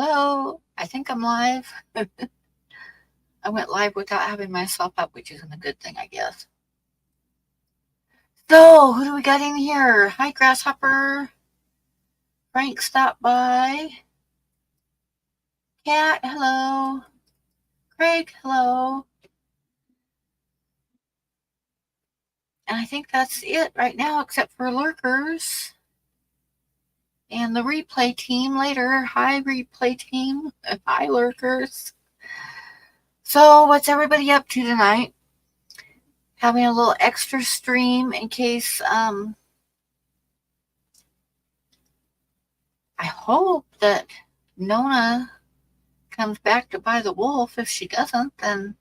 Hello, I think I'm live. I went live without having myself up, which isn't a good thing, I guess. So, who do we got in here? Hi, Grasshopper. Frank stopped by. Cat, hello. Craig, hello. And I think that's it right now, except for lurkers. And the replay team later. Hi, replay team. Hi, lurkers. So, what's everybody up to tonight? Having a little extra stream in case I hope that Nona comes back to buy the wolf. If she doesn't, then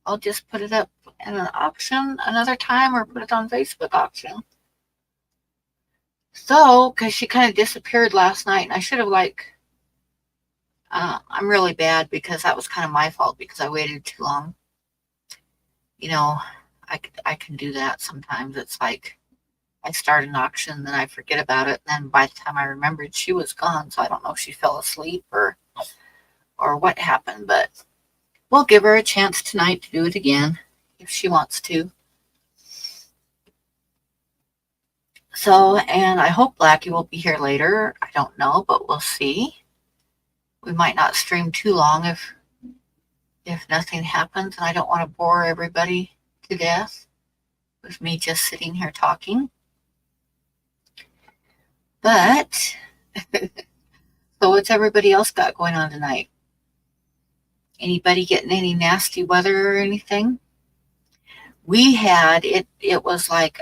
I'll just put it up in an auction another time or put it on Facebook auction. So, because she kind of disappeared last night, and I should have I'm really bad because that was kind of my fault because I waited too long. You know, I can do that sometimes. It's like I start an auction, then I forget about it, and then by the time I remembered, she was gone. So I don't know if she fell asleep or what happened, but we'll give her a chance tonight to do it again if she wants to. So, and I hope Blackie will be here later. I don't know, but we'll see. We might not stream too long if nothing happens, and I don't want to bore everybody to death with me just sitting here talking. But so what's everybody else got going on tonight? Anybody getting any nasty weather or anything? We had it was like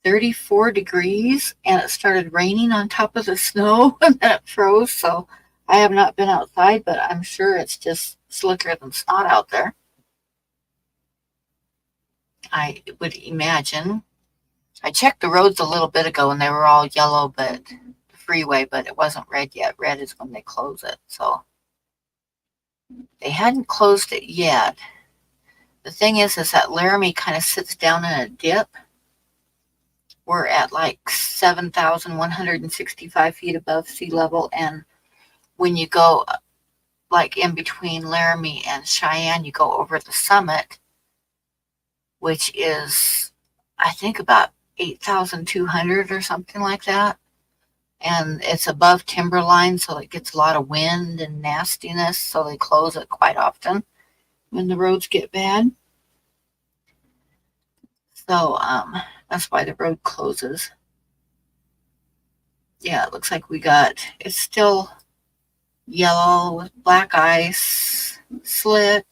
34 degrees and it started raining on top of the snow and then it froze. So I have not been outside, but I'm sure it's just slicker than snot out there. I would imagine. I checked the roads a little bit ago and they were all yellow, but the freeway, but it wasn't red yet. Red is when they close it. So they hadn't closed it yet. The thing is that Laramie kind of sits down in a dip. We're at like 7,165 feet above sea level. And when you go like in between Laramie and Cheyenne, you go over the summit, which is, I think, about 8,200 or something like that. And it's above timberline, so it gets a lot of wind and nastiness. So they close it quite often when the roads get bad. So that's why the road closes. Yeah, it looks like it's still yellow with black ice, slick,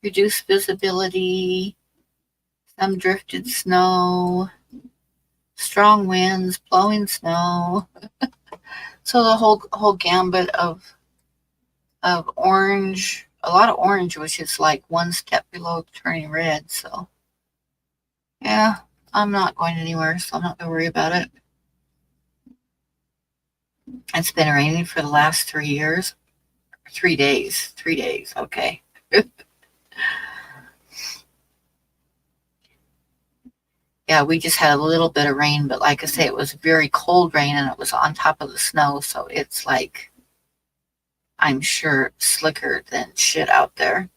reduced visibility, some drifted snow, strong winds, blowing snow. So the whole gambit of orange, a lot of orange, which is like one step below turning red. So yeah, I'm not going anywhere, so I'm not going to worry about it. It's been raining for the last 3 years. 3 days. 3 days. Okay. Yeah, we just had a little bit of rain, but like I say, it was very cold rain and it was on top of the snow. So it's like, I'm sure, slicker than shit out there.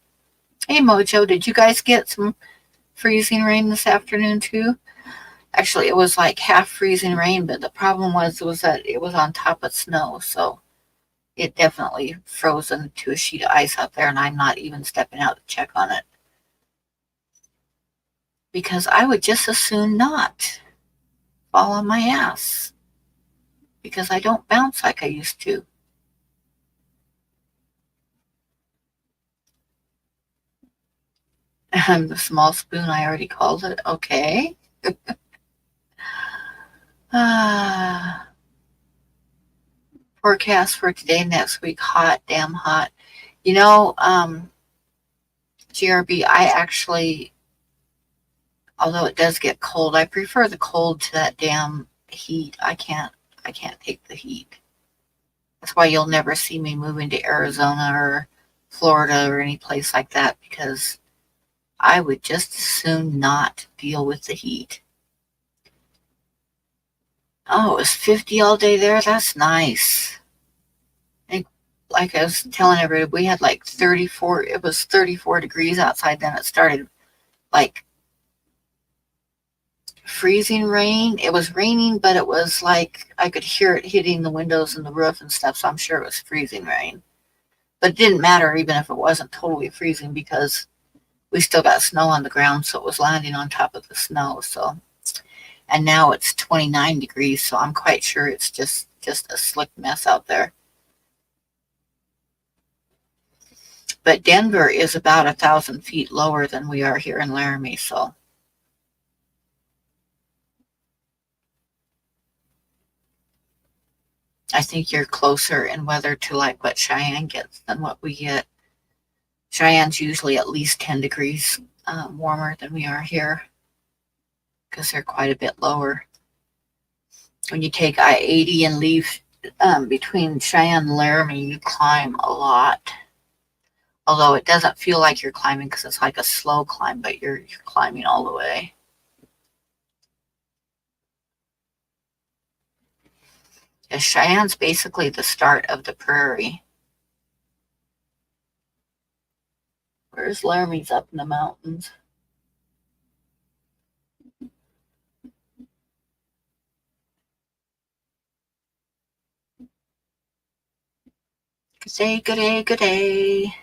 Hey, Mojo, did you guys get some freezing rain this afternoon too? Actually, it was like half freezing rain, but the problem was that it was on top of snow. So it definitely froze into a sheet of ice out there, and I'm not even stepping out to check on it. Because I would just as soon not fall on my ass. Because I don't bounce like I used to. And the small spoon, I already called it. Okay. Forecast for today, next week, hot, damn hot. You know, GRB, I actually, although it does get cold, I prefer the cold to that damn heat. I can't take the heat. That's why you'll never see me moving to Arizona or Florida or any place like that, because I would just as soon not deal with the heat. Oh, it was 50 all day there? That's nice. And like I was telling everybody, we had like 34, it was 34 degrees outside. Then it started like freezing rain. It was raining, but it was like I could hear it hitting the windows and the roof and stuff. So I'm sure it was freezing rain. But it didn't matter even if it wasn't totally freezing because we still got snow on the ground. So it was landing on top of the snow. So, and now it's 29 degrees. So I'm quite sure it's just a slick mess out there. But Denver is about 1,000 feet lower than we are here in Laramie. So I think you're closer in weather to like what Cheyenne gets than what we get. Cheyenne's usually at least 10 degrees warmer than we are here because they're quite a bit lower. When you take I-80 and leave between Cheyenne and Laramie, you climb a lot. Although it doesn't feel like you're climbing because it's like a slow climb, but you're climbing all the way. Yeah, Cheyenne's basically the start of the prairie. Whereas Laramie's up in the mountains. Good day, good day, good day.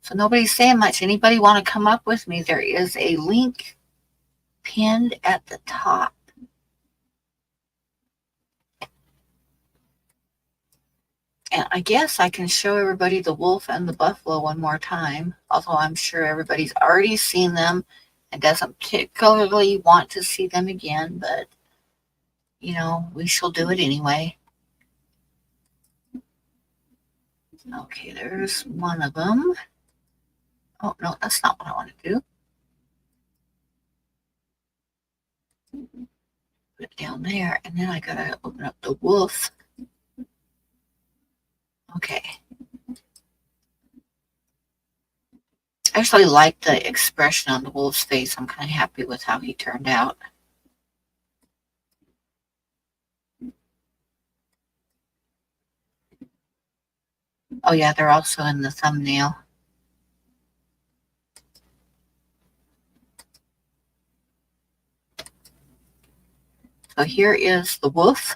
So nobody's saying much. Anybody want to come up with me? There is a link pinned at the top. And I guess I can show everybody the wolf and the buffalo one more time, although I'm sure everybody's already seen them and doesn't particularly want to see them again, but you know, we shall do it anyway. Okay, there's one of them. Oh, no, that's not what I want to do. Put it down there, and then I gotta open up the wolf. Okay. I actually like the expression on the wolf's face. I'm kind of happy with how he turned out. Oh yeah, they're also in the thumbnail. So here is the wolf.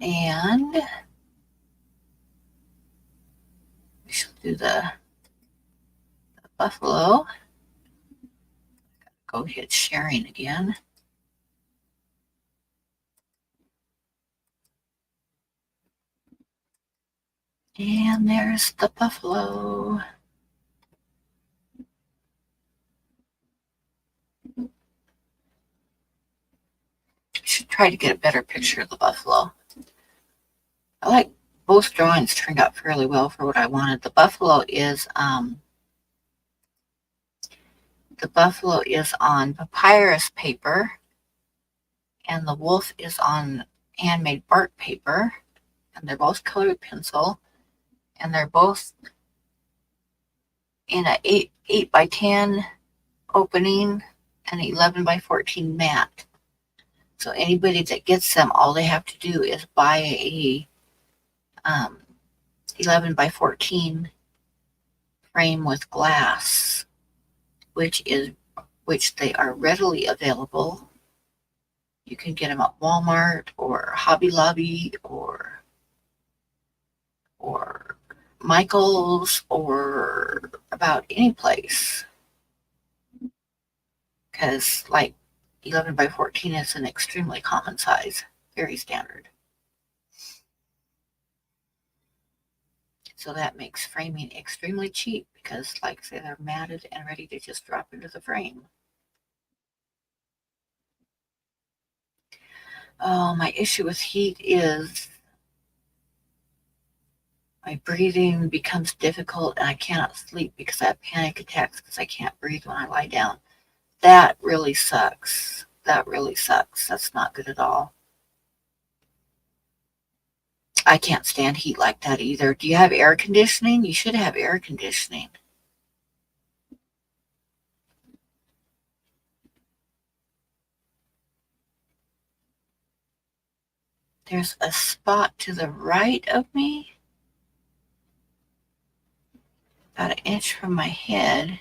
And we shall do the buffalo. Go hit sharing again. And there's the buffalo. I should try to get a better picture of the buffalo. I like both drawings turned out fairly well for what I wanted. The buffalo is on papyrus paper, and the wolf is on handmade bark paper, and they're both colored with pencil, and they're both in a 8 by 10 opening and 11 by 14 mat. So anybody that gets them, all they have to do is buy a 11 by 14 frame with glass, which they are readily available. You can get them at Walmart or Hobby Lobby or Michael's or about any place. Because like 11 by 14 is an extremely common size, very standard. So that makes framing extremely cheap because, like I say, they're matted and ready to just drop into the frame. Oh, my issue with heat is my breathing becomes difficult and I cannot sleep because I have panic attacks because I can't breathe when I lie down. That really sucks. That really sucks. That's not good at all. I can't stand heat like that either. Do you have air conditioning? You should have air conditioning. There's a spot to the right of me, about an inch from my head.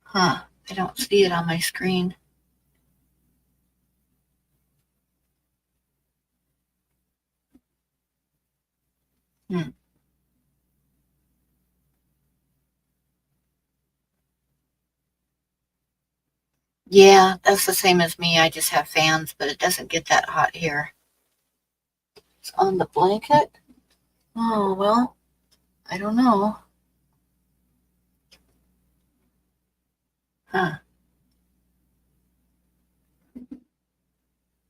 Huh. I don't see it on my screen. Hmm. Yeah, that's the same as me. I just have fans, but it doesn't get that hot here. It's on the blanket? Oh, well, I don't know. Huh.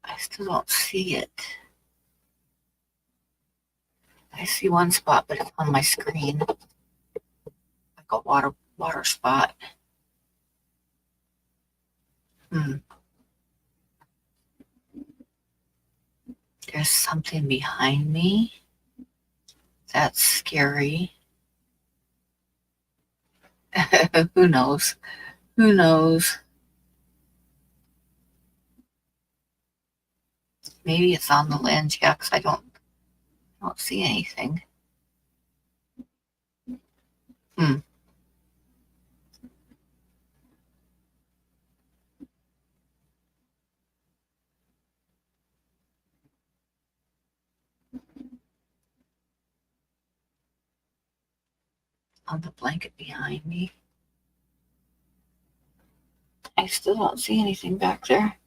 I still don't see it. I see one spot, but it's on my screen. Like a water spot. Hmm. There's something behind me. That's scary. Who knows? Who knows? Maybe it's on the lens, yeah, because I don't see anything. Hmm. On the blanket behind me. I still don't see anything back there.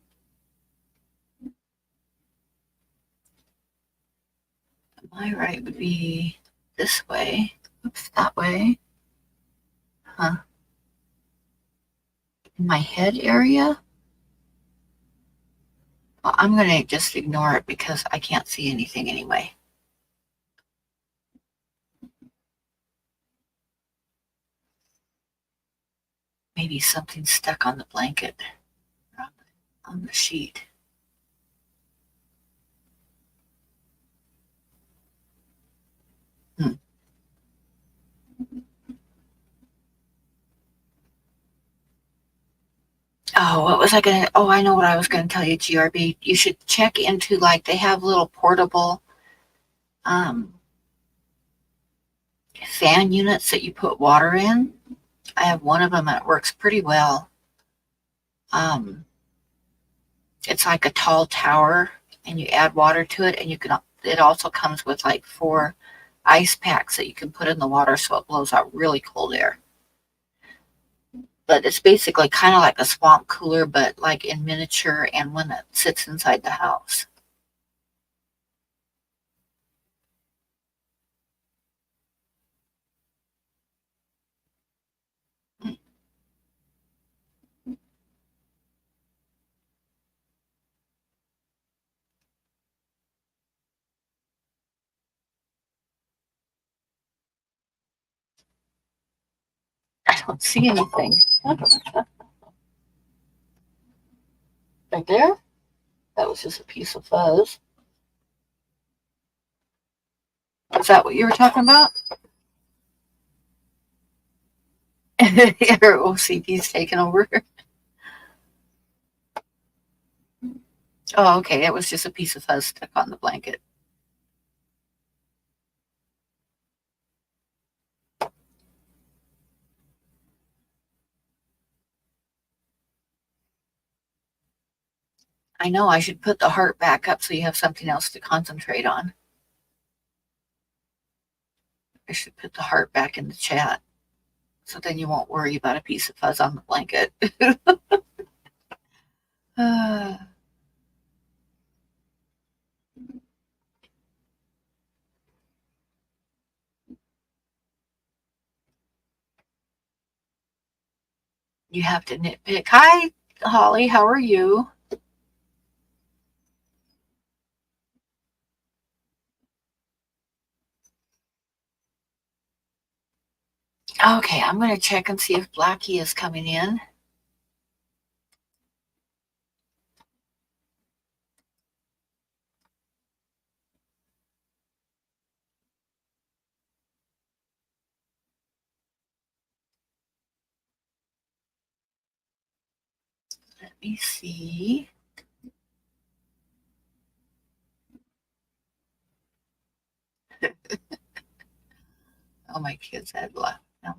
My right would be this way. Oops, that way. Huh. In my head area? Well, I'm going to just ignore it because I can't see anything anyway. Maybe something stuck on the blanket, on the sheet. Hmm. Oh, what was I going to? Oh, I know what I was going to tell you, GRB. You should check into, like, they have little portable um, fan units that you put water in. I have one of them and it works pretty well. Um, it's like a tall tower and you add water to it, and it also comes with like 4 ice packs that you can put in the water so it blows out really cold air. But it's basically kind of like a swamp cooler, but like in miniature, and one that sits inside the house. I don't see anything. Right there? That was just a piece of fuzz. Is that what you were talking about? Your OCD's taken over. Oh, okay. It was just a piece of fuzz stuck on the blanket. I know I should put the heart back up so you have something else to concentrate on. I should put the heart back in the chat so then you won't worry about a piece of fuzz on the blanket. uh, you have to nitpick. Hi, Holly. How are you? Okay, I'm going to check and see if Blackie is coming in. Let me see. Oh, my kids had left now.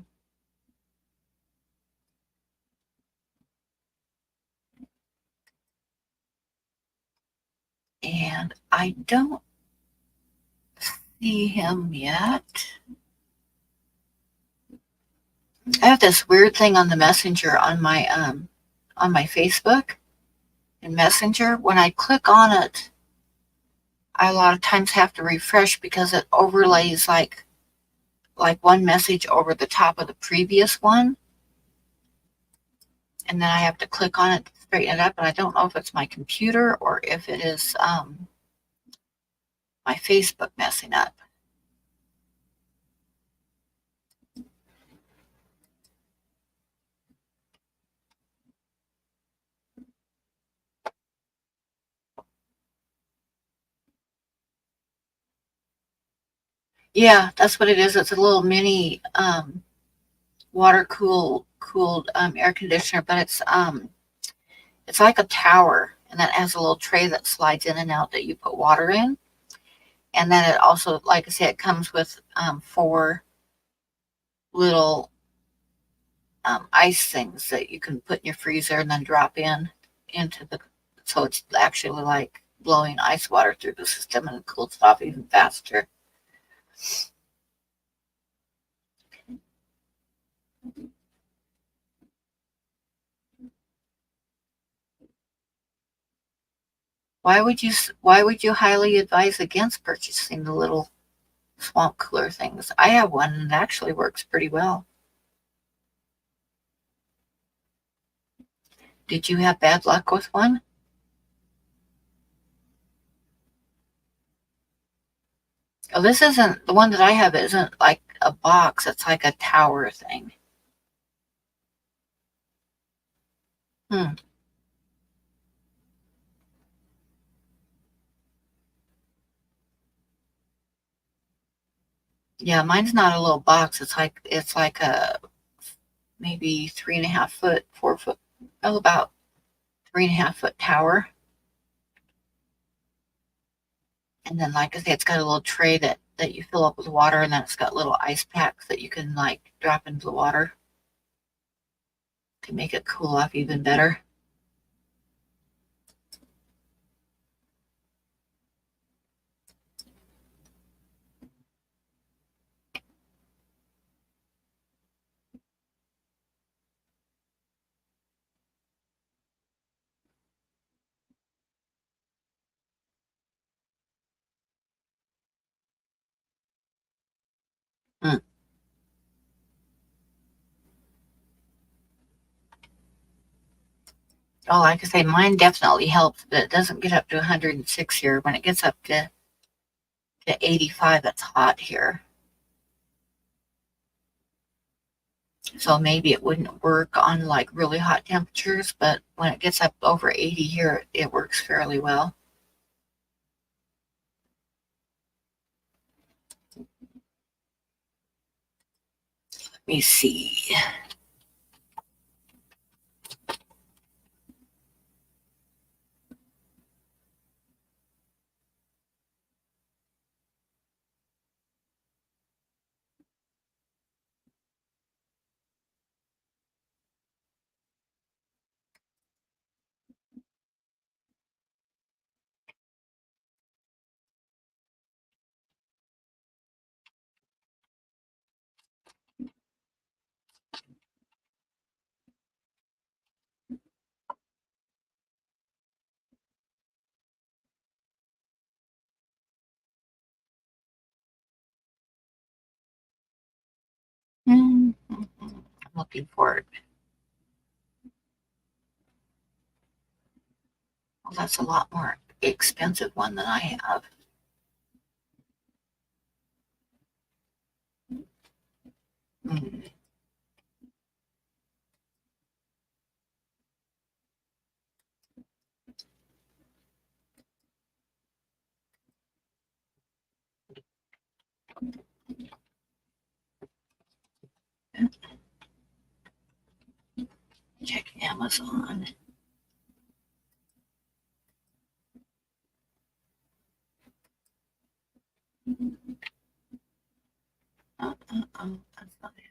And I don't see him yet. I have this weird thing on the messenger on my Facebook in Messenger. When I click on it, I a lot of times have to refresh because it overlays like one message over the top of the previous one, and then I have to click on it to straighten it up. And I don't know if it's my computer or if it is my Facebook messing up. Yeah, that's what it is. It's a little mini water cooled air conditioner, but it's like a tower, and that has a little tray that slides in and out that you put water in. And then it also, like I said, it comes with 4 little ice things that you can put in your freezer and then drop into the, so it's actually like blowing ice water through the system and it cools it off even faster. Why would you highly advise against purchasing the little swamp cooler things? I have one and it actually works pretty well. Did you have bad luck with one? Oh, this isn't the one that I have. Isn't like a box. It's like a tower thing. Hmm. Yeah, mine's not a little box. It's like a maybe 3.5 foot, 4 foot, oh, about 3.5 foot tower. And then, like I say, it's got a little tray that you fill up with water, and then it's got little ice packs that you can like drop into the water to make it cool off even better. Hmm. Oh, like I say, mine definitely helps, but it doesn't get up to 106 here. When it gets up to 85, it's hot here. So maybe it wouldn't work on like really hot temperatures, but when it gets up over 80 here, it works fairly well. Let me see. I'm looking for it. Well, that's a lot more expensive one than I have. Mm. Check Amazon. That's not it.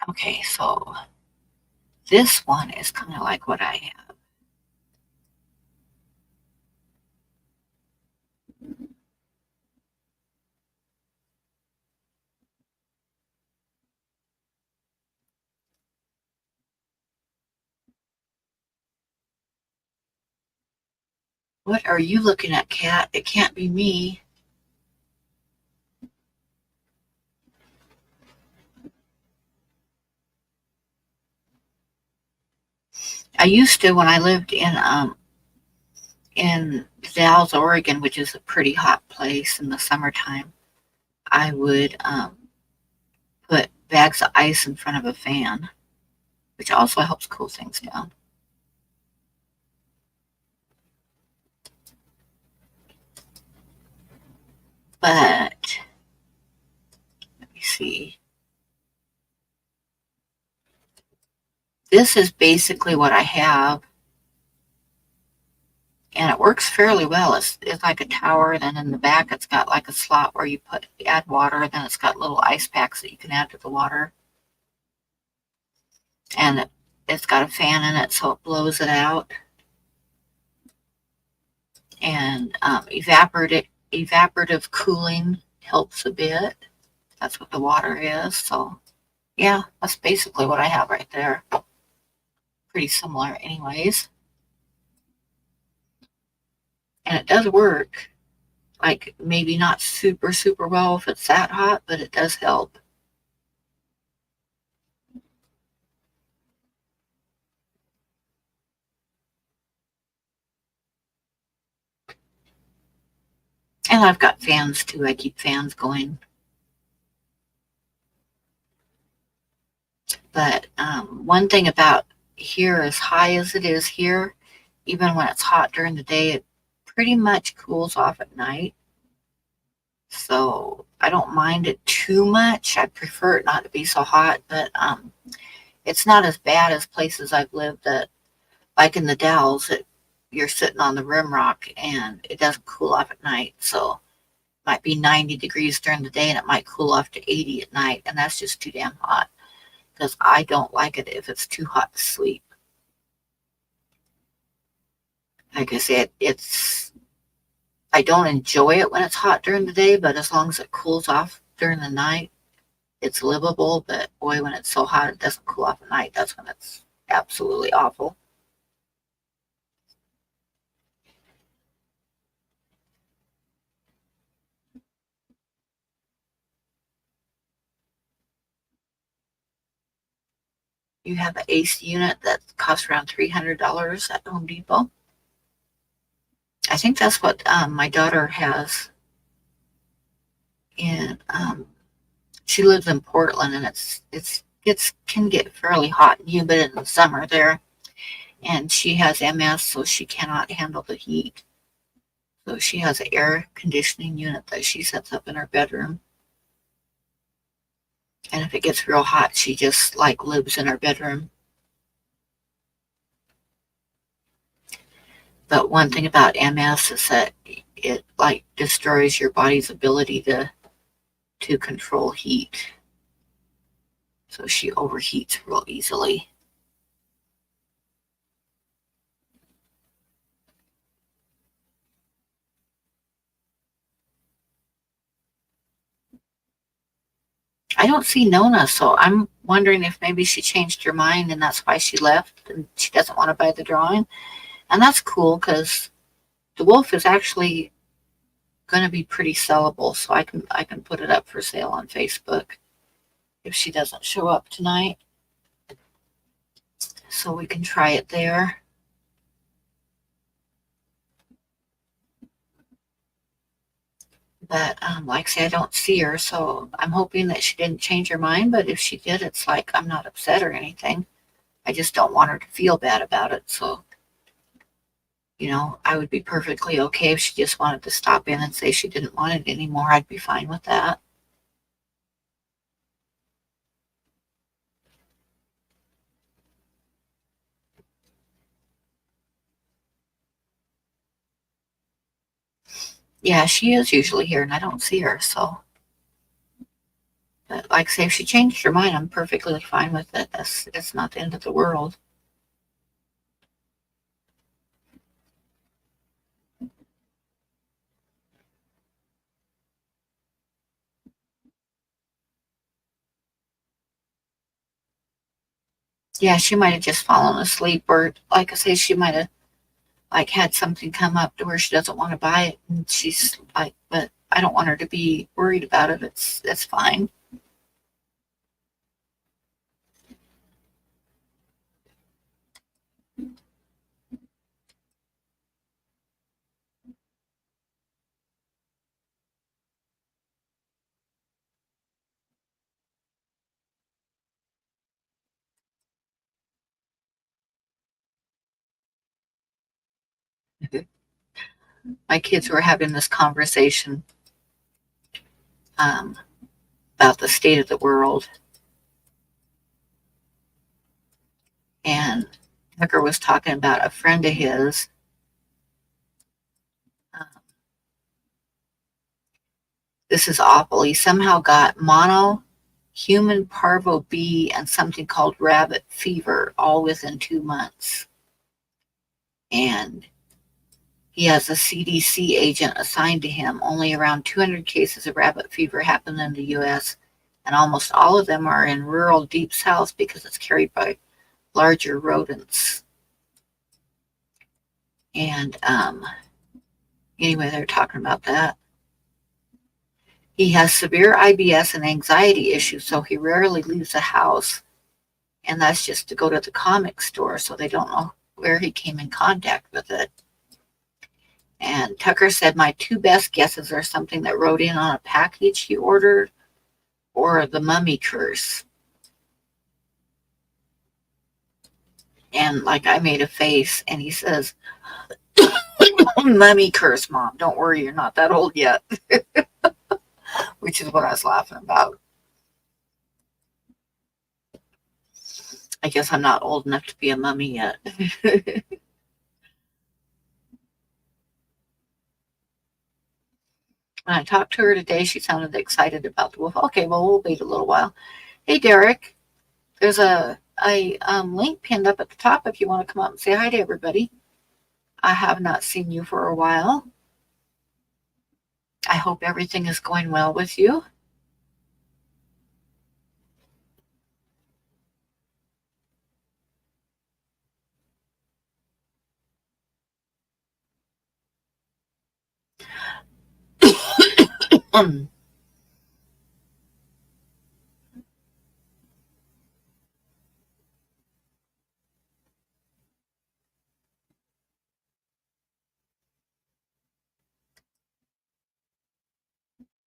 Okay, so this one is kind of like what I have. What are you looking at, Kat? It can't be me. I used to when I lived in Dalles, Oregon, which is a pretty hot place in the summertime. I would put bags of ice in front of a fan, which also helps cool things down. But let me see. This is basically what I have, and it works fairly well. It's like a tower. Then in the back, it's got like a slot where you add water. Then it's got little ice packs that you can add to the water, and it's got a fan in it, so it blows it out. And evaporative cooling helps a bit. That's what the water is. So yeah, that's basically what I have right there. Pretty similar anyways. And it does work. Like maybe not super, super well if it's that hot, but it does help. And I've got fans too. I keep fans going. But one thing about here, as high as it is here, even when it's hot during the day, it pretty much cools off at night. So I don't mind it too much. I prefer it not to be so hot, but it's not as bad as places I've lived that, like in the Dells, you're sitting on the rim rock and it doesn't cool off at night. So it might be 90 degrees during the day and it might cool off to 80 at night, and that's just too damn hot because I don't like it if it's too hot to sleep. Like I said, I don't enjoy it when it's hot during the day, but as long as it cools off during the night, it's livable. But boy, when it's so hot it doesn't cool off at night, that's when it's absolutely awful. You have an AC unit that costs around $300 at Home Depot. I think that's what my daughter has. And she lives in Portland, and it can get fairly hot and humid in the summer there. And she has MS, so she cannot handle the heat. So she has an air conditioning unit that she sets up in her bedroom. And if it gets real hot, she just like lives in her bedroom. But one thing about MS is that it like destroys your body's ability to control heat. So she overheats real easily. I don't see Nona, so I'm wondering if maybe she changed her mind and that's why she left and she doesn't want to buy the drawing. And that's cool because the wolf is actually going to be pretty sellable, so I can put it up for sale on Facebook if she doesn't show up tonight. So we can try it there. But like I say, I don't see her, so I'm hoping that she didn't change her mind. But if she did, it's like I'm not upset or anything. I just don't want her to feel bad about it. So, I would be perfectly okay if she just wanted to stop in and say she didn't want it anymore. I'd be fine with that. Yeah, she is usually here, and I don't see her. So, but like I say, if she changed her mind, I'm perfectly fine with it. It's not the end of the world. Yeah, she might have just fallen asleep, or like I say, she might have like had something come up to where she doesn't want to buy it, and she's like, but I don't want her to be worried about it. It's fine. My kids were having this conversation um, about the state of the world, and Tucker was talking about a friend of his. Uh, this is awful. He somehow got mono, human parvo B, and something called rabbit fever all within 2 months. And he has a CDC agent assigned to him. Only around 200 cases of rabbit fever happen in the US, and almost all of them are in rural deep south because it's carried by larger rodents. And anyway, they're talking about that. He has severe IBS and anxiety issues, so he rarely leaves the house, and that's just to go to the comic store, so they don't know where he came in contact with it. And Tucker said, my two best guesses are something that wrote in on a package he ordered or the mummy curse. And like I made a face, and he says, mummy curse, Mom. Don't worry, you're not that old yet, which is what I was laughing about. I guess I'm not old enough to be a mummy yet. When I talked to her today, she sounded excited about the wolf. Okay, well, we'll wait a little while. Hey, Derek, there's a link pinned up at the top if you want to come up and say hi to everybody. I have not seen you for a while. I hope everything is going well with you.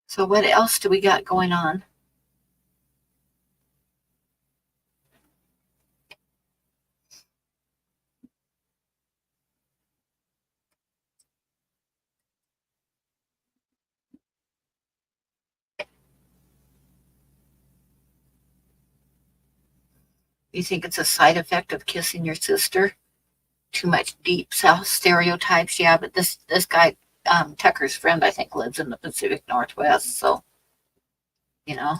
So, what else do we got going on? You think it's a side effect of kissing your sister? Too much deep South stereotypes? Yeah, but this guy, Tucker's friend, I think, lives in the Pacific Northwest. So, you know,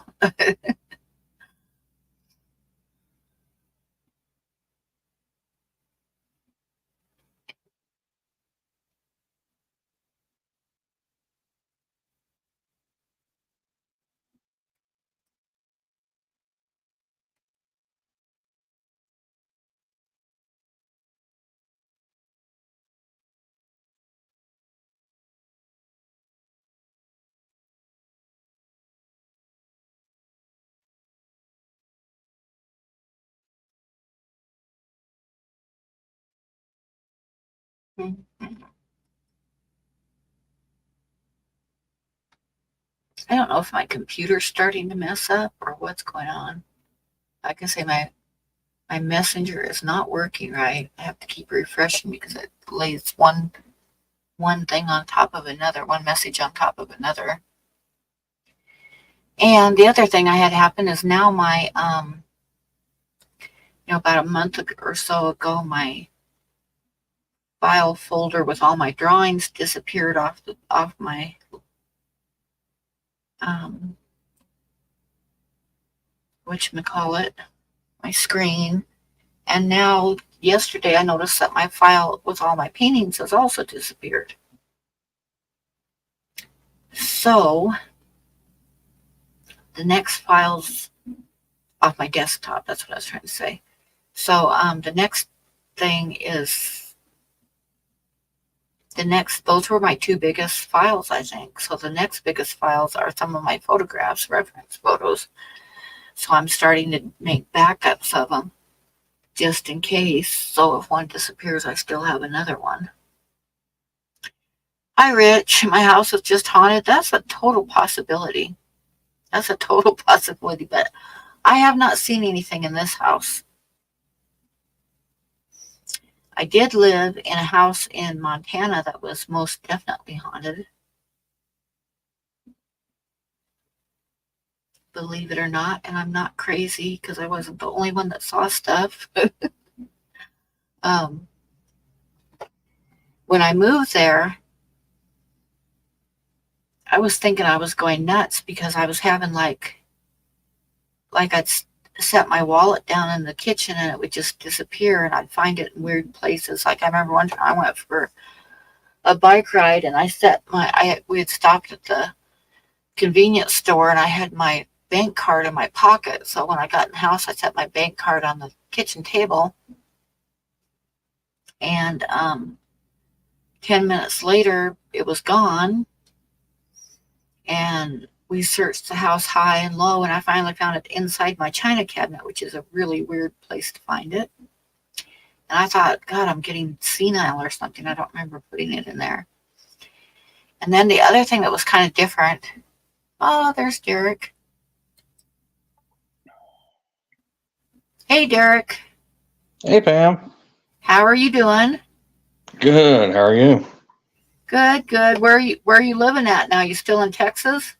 I don't know if my computer's starting to mess up or what's going on. I can say my messenger is not working right. I have to keep refreshing because it lays one thing on top of another, one message on top of another. And the other thing I had happen is now my about a month or so ago, my file folder with all my drawings disappeared off my whatchamacallit, my screen. And now yesterday I noticed that my file with all my paintings has also disappeared. So the next file's off my desktop. That's what I was trying to say. So the next thing is those were my two biggest files, I think. So the next biggest files are some of my photographs, reference photos. So I'm starting to make backups of them just in case. So if one disappears, I still have another one. Hi, Rich. My house is just haunted. That's a total possibility. That's a total possibility, but I have not seen anything in this house. I did live in a house in Montana that was most definitely haunted. Believe it or not, and I'm not crazy because I wasn't the only one that saw stuff. When I moved there, I was thinking I was going nuts because I was having like I'd set my wallet down in the kitchen and it would just disappear, and I'd find it in weird places. Like I remember one time I went for a bike ride and we had stopped at the convenience store and I had my bank card in my pocket. So when I got in the house, I set my bank card on the kitchen table, and 10 minutes later it was gone. And we searched the house high and low, and I finally found it inside my china cabinet, which is a really weird place to find it. And I thought, God, I'm getting senile or something. I don't remember putting it in there. And then the other thing that was kind of different. Oh, there's Derek. Hey, Derek. Hey, Pam. How are you doing? Good. How are you? Good, good. Where are you living at now? You still in Texas?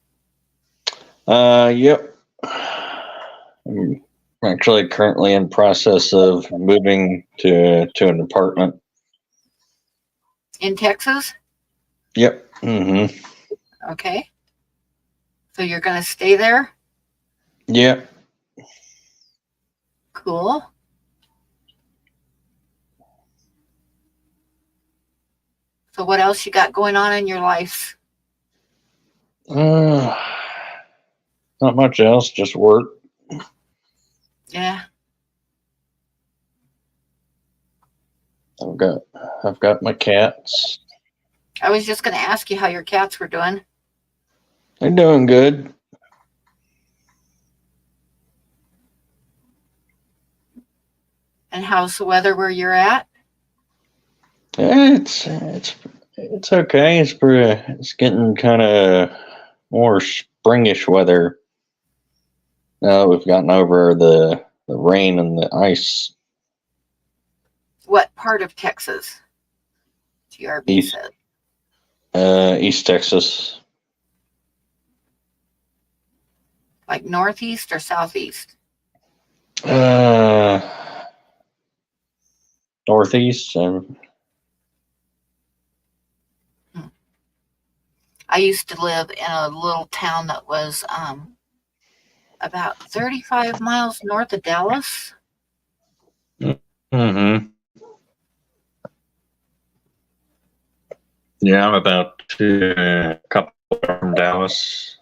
Yep. I'm actually currently in process of moving to an apartment. In Texas? Yep. Mm-hmm. Okay. So you're going to stay there? Yep. Cool. So what else you got going on in your life? Not much else, just work. Yeah. I've got my cats. I was just going to ask you how your cats were doing. They're doing good. And how's the weather where you're at? It's okay. It's getting kind of more springish weather now that we've gotten over the rain and the ice. What part of Texas? GRB said. East Texas. Like northeast or southeast? Northeast. I used to live in a little town that was about 35 miles north of Dallas. Mm-hmm. Yeah, I'm about a couple from Dallas.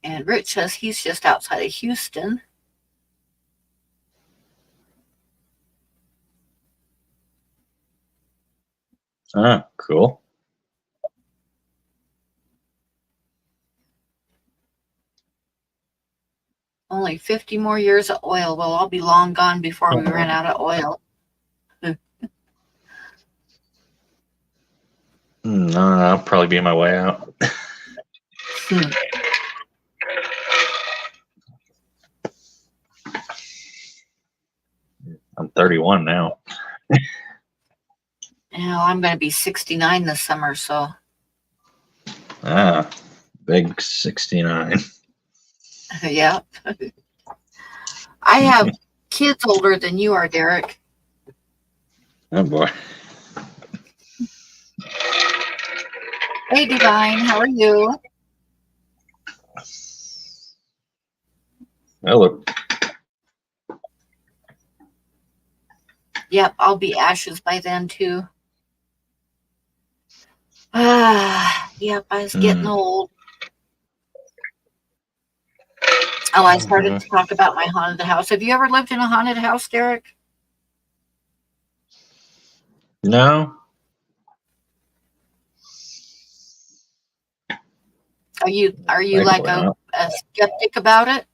And Rich says he's just outside of Houston. Ah, cool. Only 50 more years of oil. Well, I'll be long gone before we run out of oil. No, I'll probably be on my way out. I'm 31 now. I'm going to be 69 this summer, so. Big 69. Yeah. I have kids older than you are, Derek. Oh boy. Hey, Divine, how are you? Hello. Yep, I'll be ashes by then, too. Yep, I was getting old. Oh, I started to talk about my haunted house. Have you ever lived in a haunted house, Derek? No. Are you like Thankfully a skeptic about it?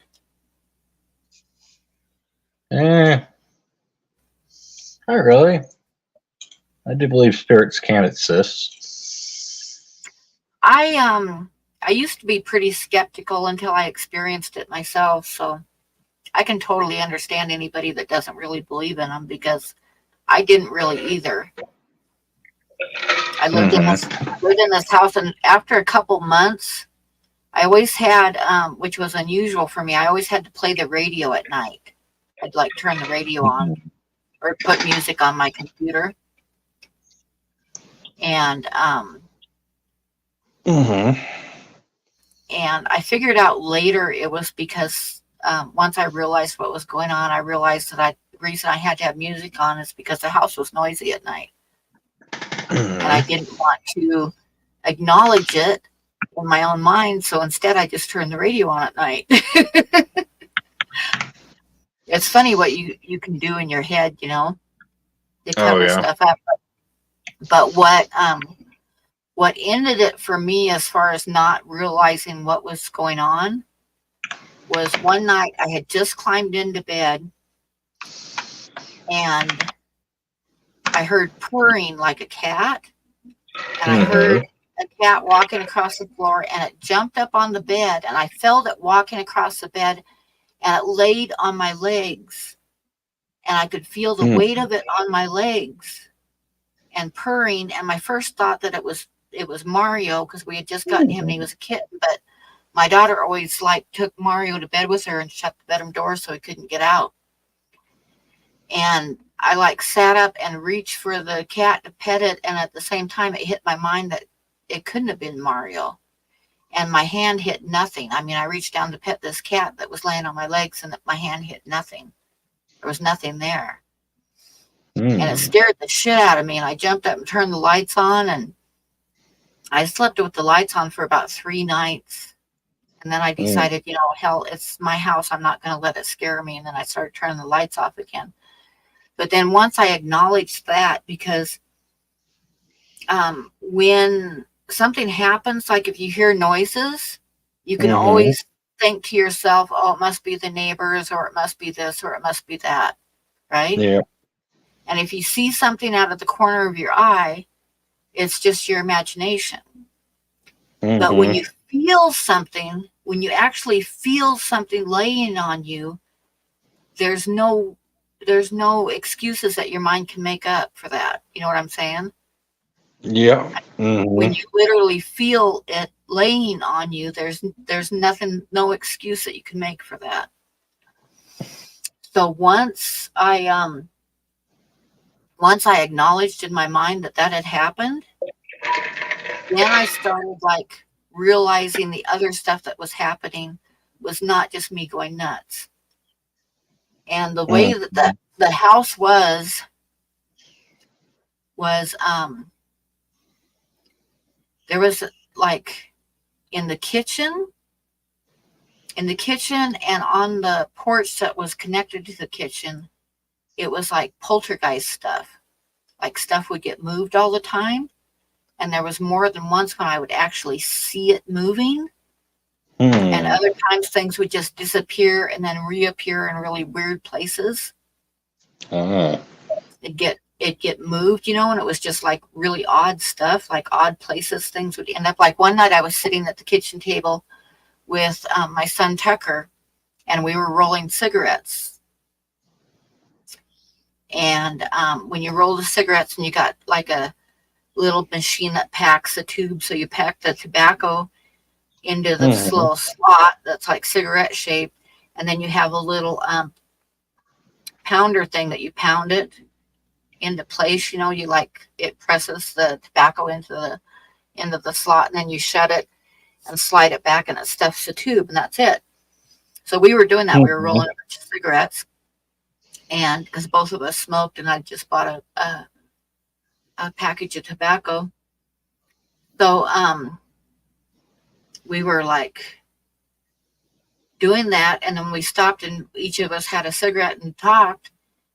not. Not really. I do believe spirits can exist. I used to be pretty skeptical until I experienced it myself, so I can totally understand anybody that doesn't really believe in them, because I didn't really either. I lived in this house, and after a couple months, I always had, which was unusual for me, I always had to play the radio at night. I'd like turn the radio on or put music on my computer. And and I figured out later it was because once I realized what was going on, I realized that the reason I had to have music on is because the house was noisy at night. And I didn't want to acknowledge it in my own mind, so instead I just turned the radio on at night. It's funny what you can do in your head, you know, to cover stuff up. But what ended it for me, as far as not realizing what was going on, was one night I had just climbed into bed and I heard purring like a cat, and I heard a cat walking across the floor, and it jumped up on the bed, and I felt it walking across the bed, and it laid on my legs, and I could feel the weight of it on my legs and purring. And my first thought that it was Mario, because we had just gotten him and he was a kitten, but my daughter always took Mario to bed with her and shut the bedroom door so he couldn't get out. And I sat up and reached for the cat to pet it, and at the same time it hit my mind that it couldn't have been Mario. And my hand hit nothing. I mean, I reached down to pet this cat that was laying on my legs, and my hand hit nothing. There was nothing there. And it scared the shit out of me, and I jumped up and turned the lights on, and I slept with the lights on for about 3 nights. And then I decided, you know, hell, it's my house. I'm not going to let it scare me. And then I started turning the lights off again. But then once I acknowledged that, because when something happens, like if you hear noises, you can always think to yourself, oh, it must be the neighbors, or it must be this, or it must be that, right? Yeah. And if you see something out of the corner of your eye, it's just your imagination. But when you feel something, when you actually feel something laying on you, there's no excuses that your mind can make up for that. You know what I'm saying? Yeah. When you literally feel it laying on you, there's nothing, no excuse that you can make for that. So once I acknowledged in my mind that had happened, then I started realizing the other stuff that was happening was not just me going nuts. And the way that the house was there was in the kitchen and on the porch that was connected to the kitchen, it was like poltergeist stuff. Like stuff would get moved all the time. And there was more than once when I would actually see it moving. And other times things would just disappear and then reappear in really weird places. It'd get moved, and it was just like really odd stuff, like odd places things would end up. Like one night I was sitting at the kitchen table with my son Tucker, and we were rolling cigarettes. And when you roll the cigarettes and you got like a little machine that packs a tube, so you pack the tobacco into this little slot that's like cigarette shaped, and then you have a little pounder thing that you pound it into place. You like it presses the tobacco into the slot, and then you shut it and slide it back, and it stuffs the tube, and that's it. So we were doing that. We were rolling a bunch of cigarettes, and because both of us smoked, and I just bought a package of tobacco. So we were like doing that, and then we stopped, and each of us had a cigarette and talked,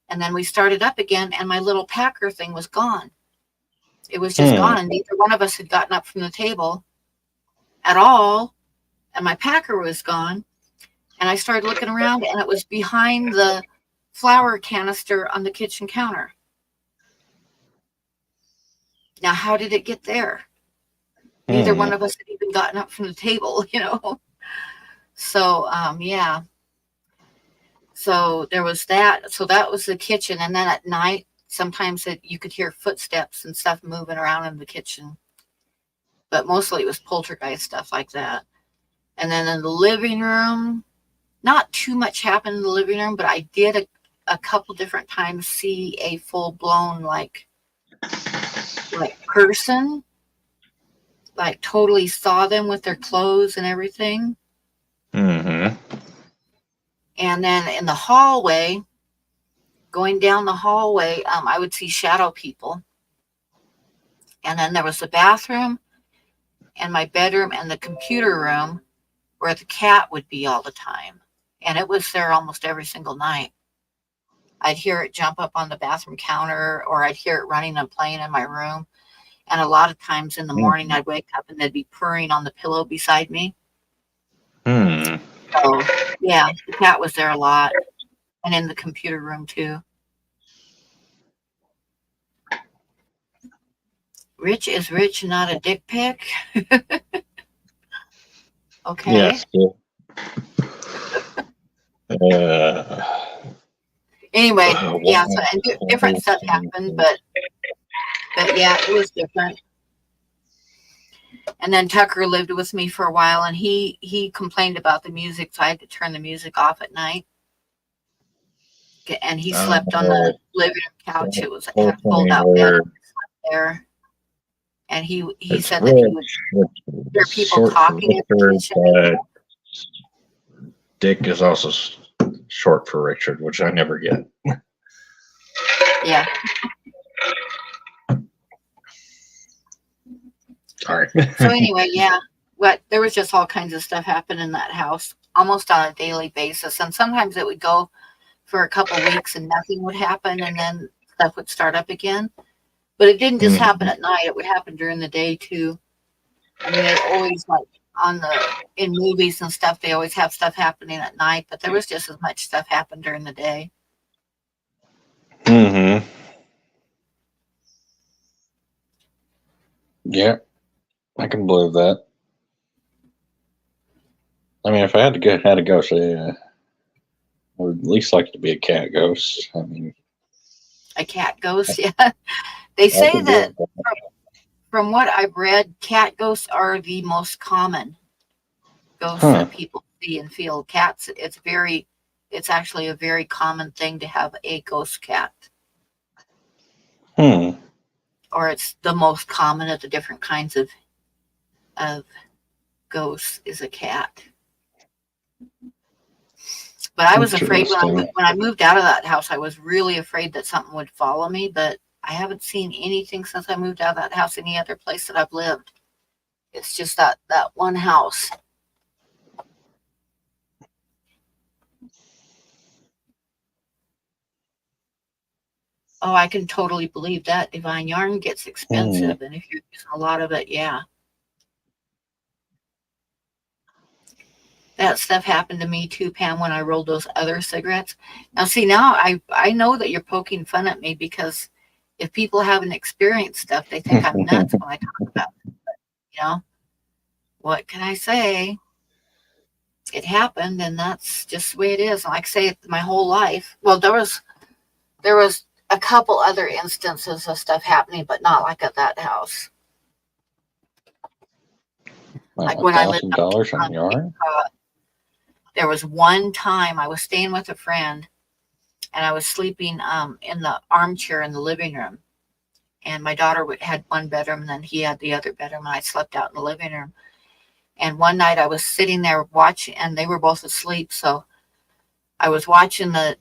and then we started up again, and my little packer thing was gone. It was just gone, and neither one of us had gotten up from the table at all, and my packer was gone. And I started looking around, and it was behind the flour canister on the kitchen counter. Now, how did it get there? Neither one of us had even gotten up from the table, So, yeah. So there was that. So that was the kitchen. And then at night, sometimes you could hear footsteps and stuff moving around in the kitchen. But mostly it was poltergeist stuff like that. And then in the living room, not too much happened in the living room, but I did a couple different times see a full-blown like person, like totally saw them with their clothes and everything. And then in the hallway, going down the hallway, I would see shadow people. And then there was the bathroom and my bedroom and the computer room where the cat would be all the time. And it was there almost every single night. I'd hear it jump up on the bathroom counter, or I'd hear it running and playing in my room. And a lot of times in the morning, I'd wake up and they'd be purring on the pillow beside me. So, yeah, the cat was there a lot. And in the computer room, too. Rich is rich, not a dick pic. Okay. Yes. Anyway, yeah, so and different stuff happened, but yeah, it was different. And then Tucker lived with me for a while, and he complained about the music, so I had to turn the music off at night. And he slept on the living room couch. It was a fold-out bed there. And he said that he would hear people talking in the kitchen. Dick is also short for Richard, which I never get. Yeah. All right. So anyway, yeah, there was just all kinds of stuff happen in that house almost on a daily basis. And sometimes it would go for a couple of weeks and nothing would happen, and then stuff would start up again. But it didn't just happen at night. It would happen during the day too. I mean, it always, like in movies and stuff, they always have stuff happening at night, but there was just as much stuff happen during the day. Yeah, I can believe that. I mean, if I had to go, say, I would at least like it to be a cat ghost. I mean, a cat ghost, yeah. They say that from what I've read, cat ghosts are the most common ghosts that people see and feel. Cats, it's actually a very common thing to have a ghost cat. Or it's the most common of the different kinds of ghosts is a cat. But I was afraid when I moved out of that house, I was really afraid that something would follow me, but I haven't seen anything since I moved out of that house, any other place that I've lived. It's just that one house. Oh, I can totally believe that. Divine yarn gets expensive, and if you're using a lot of it, yeah. That stuff happened to me too, Pam, when I rolled those other cigarettes. Now, see, now I know that you're poking fun at me because if people haven't experienced stuff, they think I'm nuts when I talk about it. You know, what can I say? It happened, and that's just the way it is. Like I say, my whole life. Well, there was a couple other instances of stuff happening, but not like at that house. Like when I lived up $1,000 on on your Cape arm? Cod, there was one time I was staying with a friend, and I was sleeping in the armchair in the living room. And my daughter had one bedroom, and then he had the other bedroom, and I slept out in the living room. And one night I was sitting there watching, and they were both asleep, so I was watching the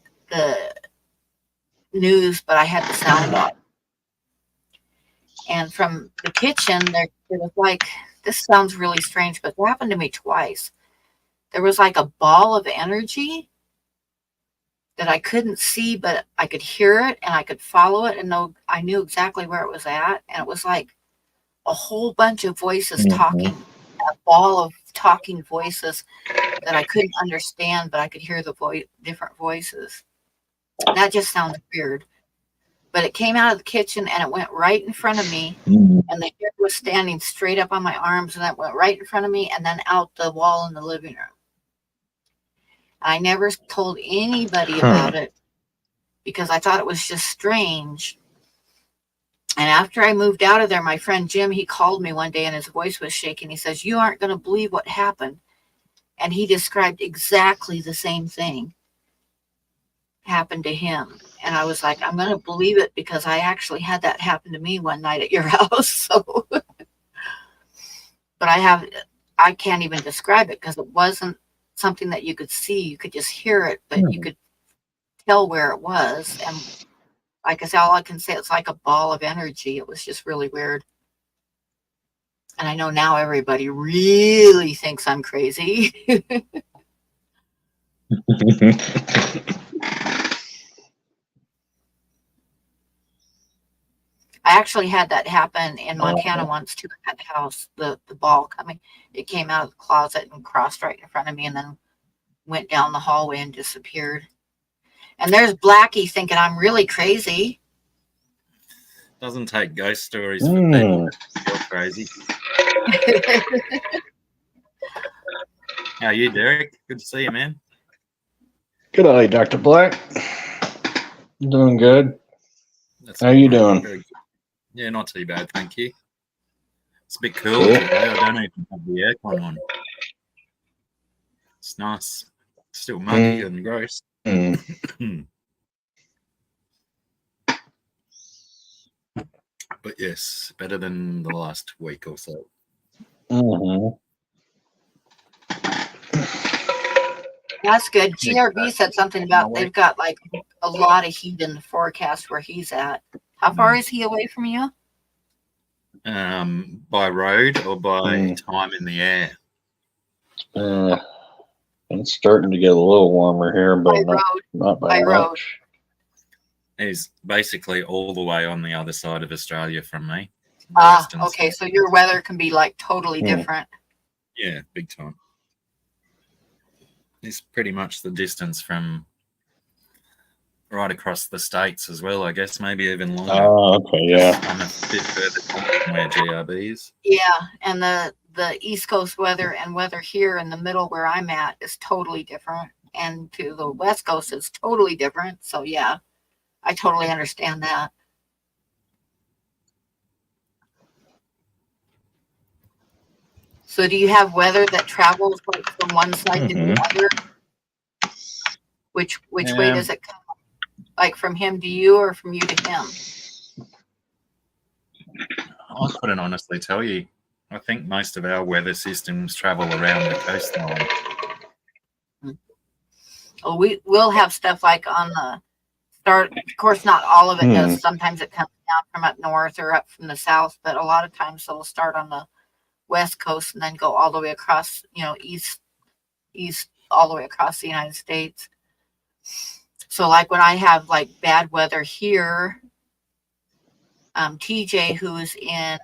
news, but I had the sound on. And from the kitchen, there was like, this sounds really strange, but it happened to me twice. There was like a ball of energy that I couldn't see, but I could hear it and I could follow it and know I knew exactly where it was at. And it was like a whole bunch of voices talking, a ball of talking voices that I couldn't understand, but I could hear the different voices. And that just sounds weird. But it came out of the kitchen and it went right in front of me. And the hair was standing straight up on my arms, and it went right in front of me and then out the wall in the living room. I never told anybody about it because I thought it was just strange. And after I moved out of there, my friend Jim, he called me one day and his voice was shaking. He says, "You aren't going to believe what happened." And he described exactly the same thing happened to him. And I was like, I'm going to believe it because I actually had that happen to me one night at your house. So, but I can't even describe it because it wasn't something that you could see. You could just hear it, but you could tell where it was. And like I said, all I can say, it's like a ball of energy. It was just really weird. And I know now everybody really thinks I'm crazy. I actually had that happen in Montana once too, at the house, the ball coming. It came out of the closet and crossed right in front of me and then went down the hallway and disappeared. And there's Blackie thinking I'm really crazy. Doesn't take ghost stories for people to feel crazy. How are you, Derek? Good to see you, man. Good day, Dr. Black. Doing good. How you doing? Yeah, not too bad, thank you. It's a bit cool today. I don't even have the aircon on. It's nice. Still muggy and gross. But yes, better than the last week or so. That's good. GRB said something about they've got like a lot of heat in the forecast where he's at. How far is he away from you? By road or by time in the air? It's starting to get a little warmer here, but not by much. He's basically all the way on the other side of Australia from me. Okay. So your weather can be like totally different. Yeah, big time. It's pretty much the distance from right across the states as well, I guess, maybe even longer. Oh, okay, yeah. I'm a bit further from where GRB is. Yeah, and the East Coast weather and weather here in the middle where I'm at is totally different. And to the West Coast is totally different. So, yeah, I totally understand that. So do you have weather that travels like from one side to the other? Which way does it come? Like from him to you or from you to him? I couldn't honestly tell you. I think most of our weather systems travel around the coastline. Well, we'll have stuff like on the start. Of course, not all of it does. Sometimes it comes down from up north or up from the south, but a lot of times it'll start on the West Coast and then go all the way across, east, all the way across the United States. So like when I have like bad weather here, TJ, who's in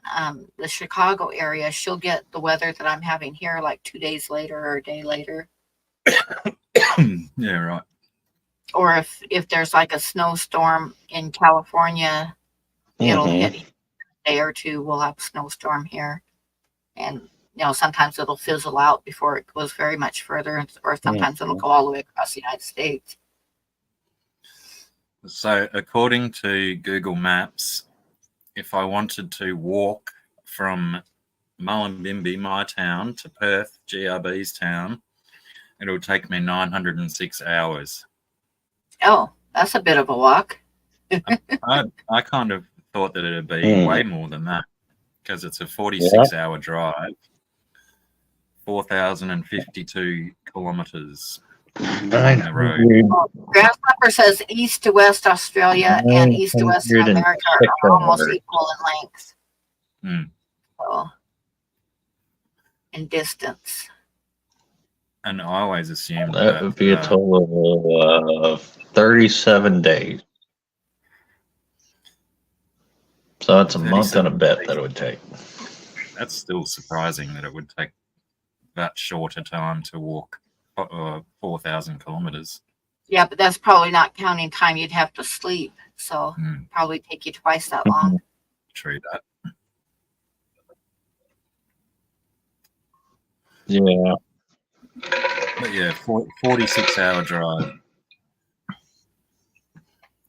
the Chicago area, she'll get the weather that I'm having here like 2 days later or a day later. Yeah, right. Or if there's like a snowstorm in California, it'll hit a day or two. We'll have a snowstorm here, and sometimes it'll fizzle out before it goes very much further, or sometimes it'll go all the way across the United States. So according to Google Maps, if I wanted to walk from Mullumbimby, my town, to Perth, GRB's town, it'll take me 906 hours. Oh, that's a bit of a walk. I kind of thought that it'd be way more than that, because it's a 46-hour drive, 4,052 kilometres on the road. Grasshopper says east to west Australia and east to west America are almost equal in length. So, in distance. And I always assumed that would be a total of 37 days. So that's a month and a bit that it would take. That's still surprising that it would take that short a time to walk 4,000 kilometers. Yeah, but that's probably not counting time you'd have to sleep. So probably take you twice that long. True that. Yeah. But yeah, 46-hour drive.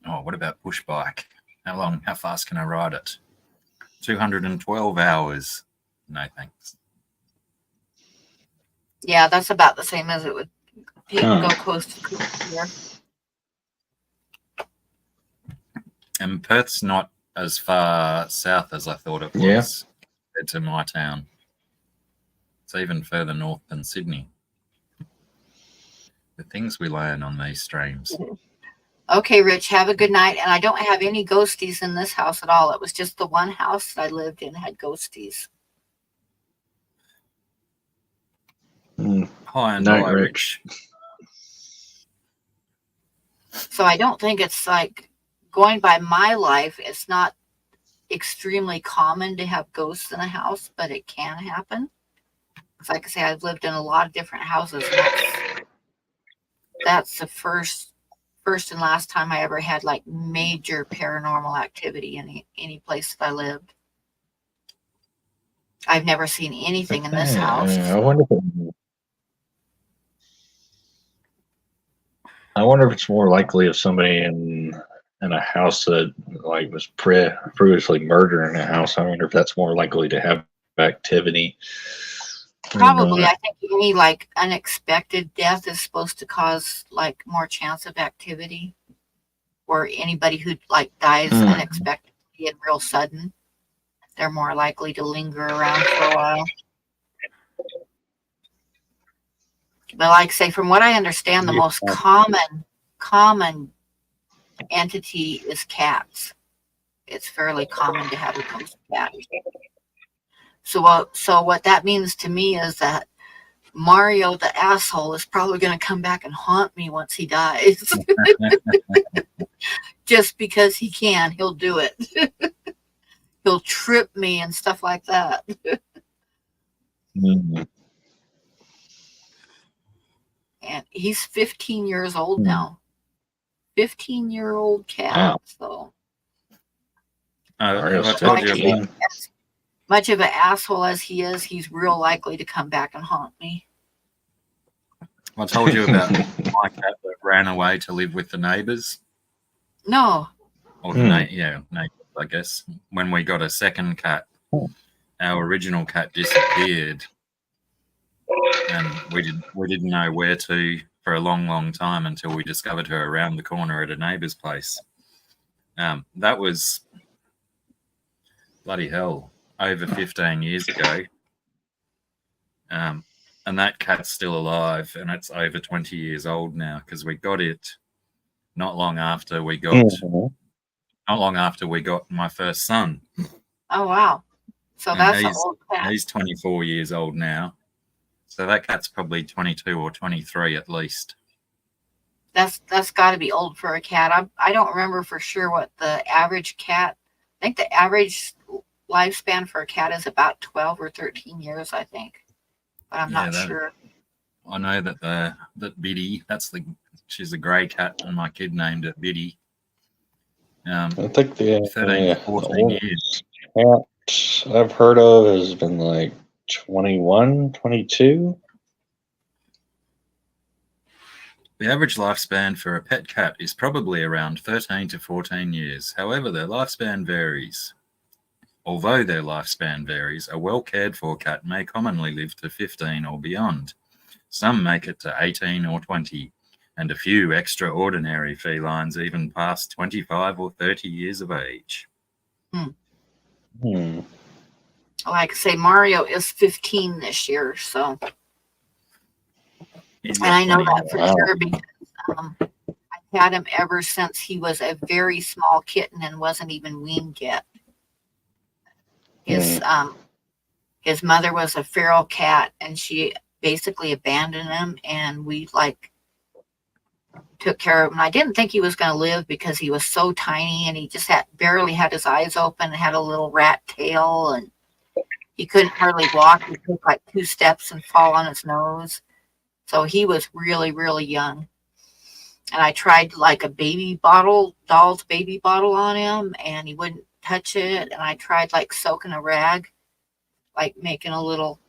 Oh, what about push bike? How fast can I ride it? 212 hours. No thanks. Yeah, that's about the same as it would take to go coast to coast here. And Perth's not as far south as I thought it was compared to my town. It's even further north than Sydney. The things we learn on these streams. Okay, Rich, have a good night. And I don't have any ghosties in this house at all. It was just the one house that I lived in had ghosties. Hi and bye, Rich. So I don't think it's like, going by my life, it's not extremely common to have ghosts in a house, but it can happen. Like I say, I've lived in a lot of different houses. And that's the first and last time I ever had like major paranormal activity in any place that I lived. I've never seen anything in this house. I wonder if it's more likely if somebody in a house that like was previously murdered in a house. I wonder if that's more likely to have activity. Probably. I think any like unexpected death is supposed to cause like more chance of activity, or anybody who like dies unexpectedly and real sudden, they're more likely to linger around for a while. But like I say, from what I understand, the most common entity is cats. It's fairly common to have a ghost cat. So what that means to me is that Mario the asshole is probably going to come back and haunt me once he dies. Just because he can, he'll do it. He'll trip me and stuff like that. And he's 15 years old now. 15-year-old cat. Wow. So I told you about much of an asshole as he is, he's real likely to come back and haunt me. I told you about my cat that ran away to live with the neighbours. No. Or neighbours, I guess. When we got a second cat, our original cat disappeared, and we didn't know where to for a long time until we discovered her around the corner at a neighbour's place. That was bloody hell, over 15 years ago. And that cat's still alive, and it's over 20 years old now, because we got it not long after we got my first son. Oh wow! So and that's an old cat. He's 24 years old now, so that cat's probably 22 or 23 at least. That's got to be old for a cat. I don't remember for sure what the average cat. I think the average lifespan for a cat is about 12 or 13 years. I think. But I'm not sure. I know that Biddy, she's a grey cat, and my kid named it Biddy. I think the 13 to 14 years. cat I've heard of has been like 21, 22. The average lifespan for a pet cat is probably around 13 to 14 years. However, their lifespan varies. Although their lifespan varies, a well cared for cat may commonly live to 15 or beyond. Some make it to 18 or 20, and a few extraordinary felines even past 25 or 30 years of age. Hmm. Like I say, Mario is 15 this year, so. He's And got I know 20 that more. for Wow. sure because I've had him ever since he was a very small kitten and wasn't even weaned yet. His mother was a feral cat, and she basically abandoned him, and we took care of him. And I didn't think he was going to live because he was so tiny, and he just barely had his eyes open and had a little rat tail, and he couldn't hardly walk. He took like 2 steps and fall on his nose. So he was really, really young. And I tried like a doll's baby bottle on him, and he wouldn't touch it. And I tried like soaking a rag, like making a little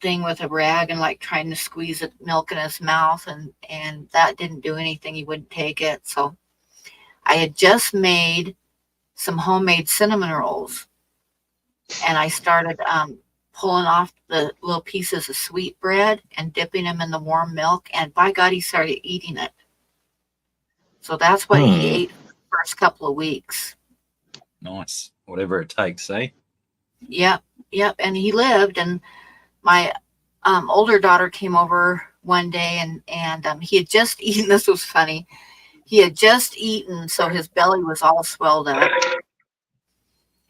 thing with a rag and like trying to squeeze the milk in his mouth, and that didn't do anything. He wouldn't take it. So I had just made some homemade cinnamon rolls, and I started pulling off the little pieces of sweet bread and dipping them in the warm milk, and by God, he started eating it. So that's what he ate for the first couple of weeks. Nice. Whatever it takes, eh? Yep. And he lived, and my older daughter came over one day, and he had just eaten. This was funny. He had just eaten, so his belly was all swelled up.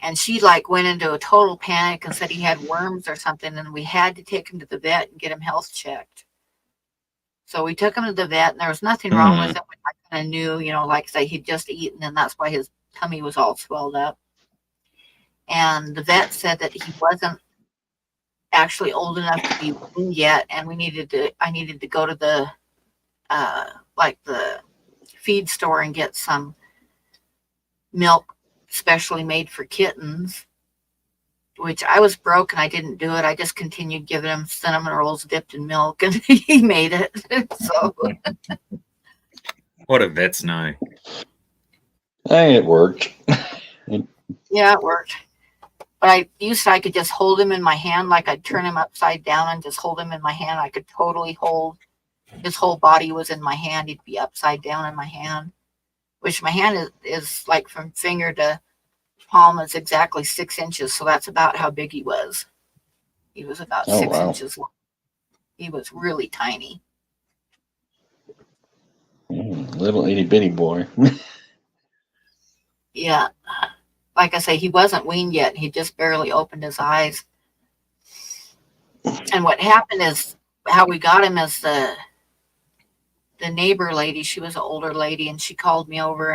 And she like went into a total panic and said he had worms or something, and we had to take him to the vet and get him health checked. So we took him to the vet, and there was nothing wrong with him. I kind of knew, like I say, he'd just eaten, and that's why his tummy was all swelled up. And the vet said that he wasn't actually old enough to be weaned yet, and I needed to go to the the feed store and get some milk specially made for kittens, which I was broke and I didn't do it. I just continued giving him cinnamon rolls dipped in milk, and he made it. So What do vets know? Hey, it worked. yeah, it worked. But I could just hold him in my hand, like I'd turn him upside down and just hold him in my hand. I could totally hold his whole body was in my hand. He'd be upside down in my hand, which my hand is like from finger to palm is exactly 6 inches. So that's about how big he was. He was about 6 inches long. He was really tiny. Little itty bitty boy. Yeah. Like I say, he wasn't weaned yet. He just barely opened his eyes. And what happened is how we got him is the neighbor lady, she was an older lady, and she called me over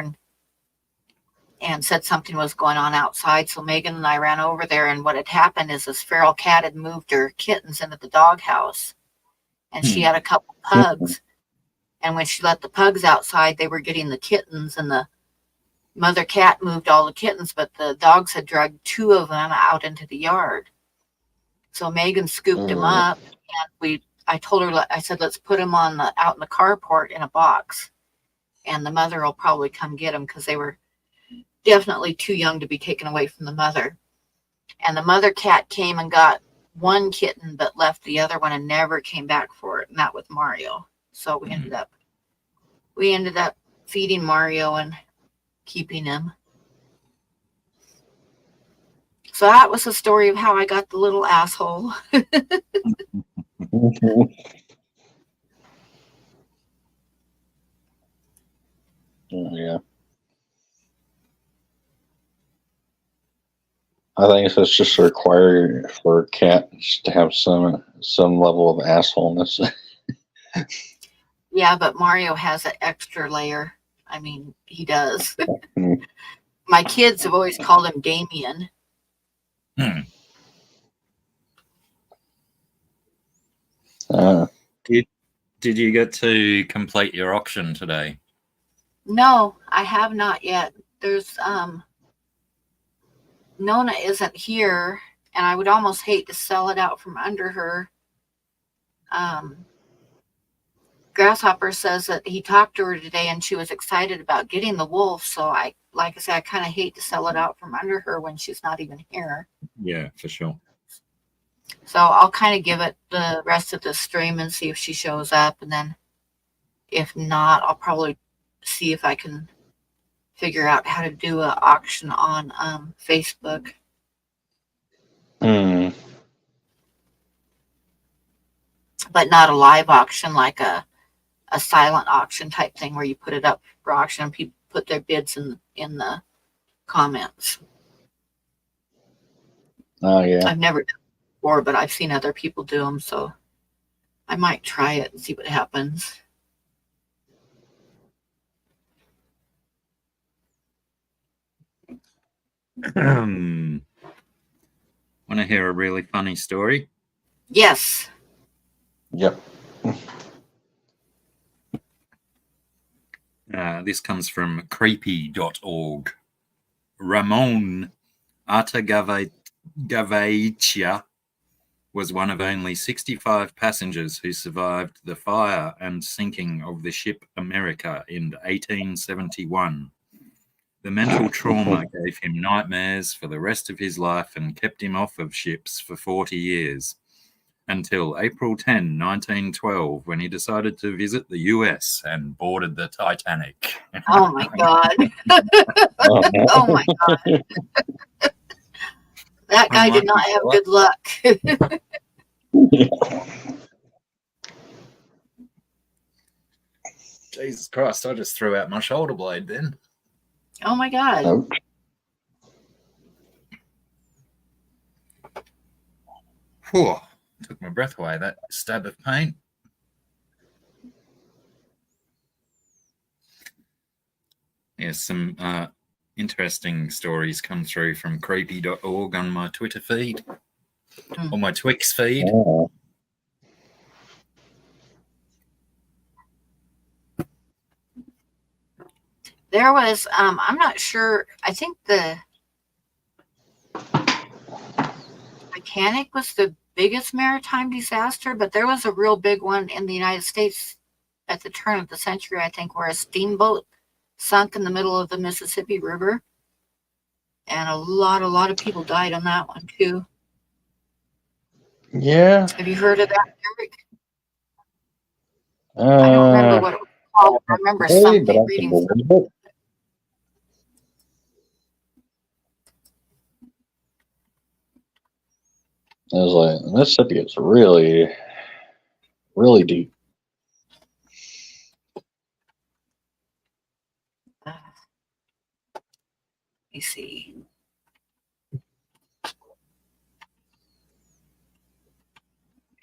and said something was going on outside. So Megan and I ran over there, and what had happened is this feral cat had moved her kittens into the doghouse, and she had a couple pugs. And when she let the pugs outside, they were getting the kittens, and the mother cat moved all the kittens, but the dogs had dragged 2 of them out into the yard. So Megan scooped them up, and I told her, I said, let's put them out in the carport in a box, and the mother will probably come get them because they were definitely too young to be taken away from the mother. And the mother cat came and got 1 kitten, but left the other one and never came back for it, and that with Mario. So we ended up feeding Mario and keeping him. So that was the story of how I got the little asshole. Yeah. I think it's just required for cats to have some level of assholeness. Yeah, but Mario has an extra layer. I mean, he does. My kids have always called him Damien. Did you get to complete your auction today? No, I have not yet. There's Nona isn't here, and I would almost hate to sell it out from under her. Grasshopper says that he talked to her today and she was excited about getting the wolf. So like I said, I kind of hate to sell it out from under her when she's not even here. Yeah, for sure. So I'll kind of give it the rest of the stream and see if she shows up. And then if not, I'll probably see if I can figure out how to do an auction on Facebook. But not a live auction, like a silent auction type thing where you put it up for auction and people put their bids in the comments. Oh, yeah. I've never done it before, but I've seen other people do them, so I might try it and see what happens. Want to hear a really funny story? Yes. Yep. This comes from creepy.org. Ramon Artagavaitia was one of only 65 passengers who survived the fire and sinking of the ship America in 1871. The mental trauma gave him nightmares for the rest of his life and kept him off of ships for 40 years. Until April 10, 1912, when he decided to visit the US and boarded the Titanic. Oh my God. Oh my God. That guy did not have good luck. Jesus Christ, I just threw out my shoulder blade then. Oh my God. Oh. Whew. Took my breath away, that stab of pain. Yes, some interesting stories come through from creepy.org on my Twitter feed, or my Twix feed. Oh. There was, I'm not sure, I think the Titanic was the biggest maritime disaster, but there was a real big one in the United States at the turn of the century, I think, where a steamboat sunk in the middle of the Mississippi River. And a lot of people died on that one too. Yeah. Have you heard of that, Eric? I don't remember what it was called. I remember something reading something. It was like, Mississippi is really, really deep. Let me see.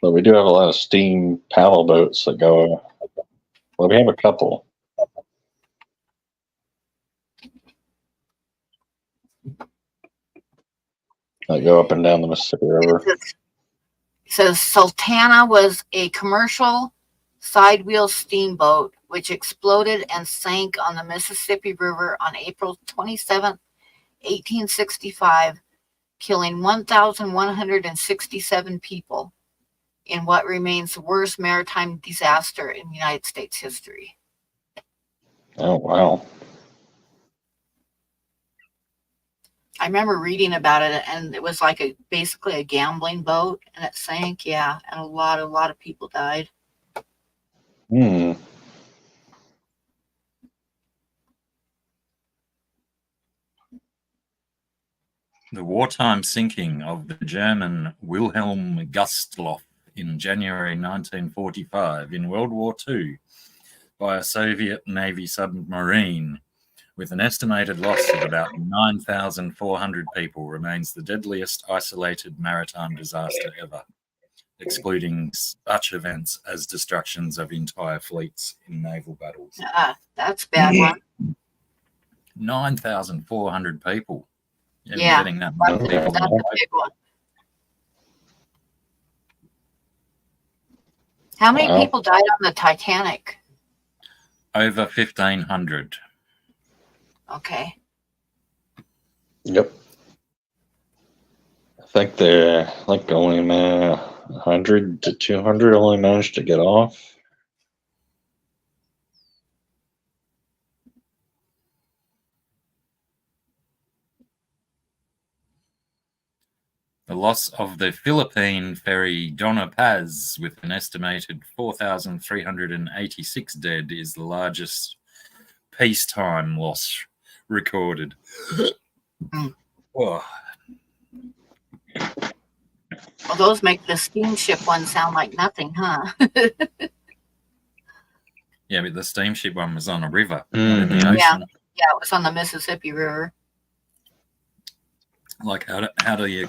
But we do have a lot of steam paddle boats that go. Well, we have a couple. That go up and down the Mississippi River. It says Sultana was a commercial side-wheel steamboat which exploded and sank on the Mississippi River on April 27, 1865, killing 1,167 people in what remains the worst maritime disaster in United States history. Oh, wow. I remember reading about it, and it was like basically a gambling boat, and it sank, yeah, and a lot of people died. Hmm. The wartime sinking of the German Wilhelm Gustloff in January 1945 in World War II by a Soviet Navy submarine with an estimated loss of about 9,400 people remains the deadliest isolated maritime disaster ever, excluding such events as destructions of entire fleets in naval battles. That's a bad one. 9,400 people. Yeah, Getting that many people. That's a big one. How many Wow. people died on the Titanic? Over 1,500. Okay. Yep. I think only 100 to 200 only managed to get off. The loss of the Philippine ferry Donna Paz, with an estimated 4,386 dead, is the largest peacetime loss recorded. Mm. Oh, Well, those make the steamship one sound like nothing, huh? yeah, but the steamship one was on a river, not in the Mhm. ocean. Yeah, it was on the Mississippi River. Like, how do you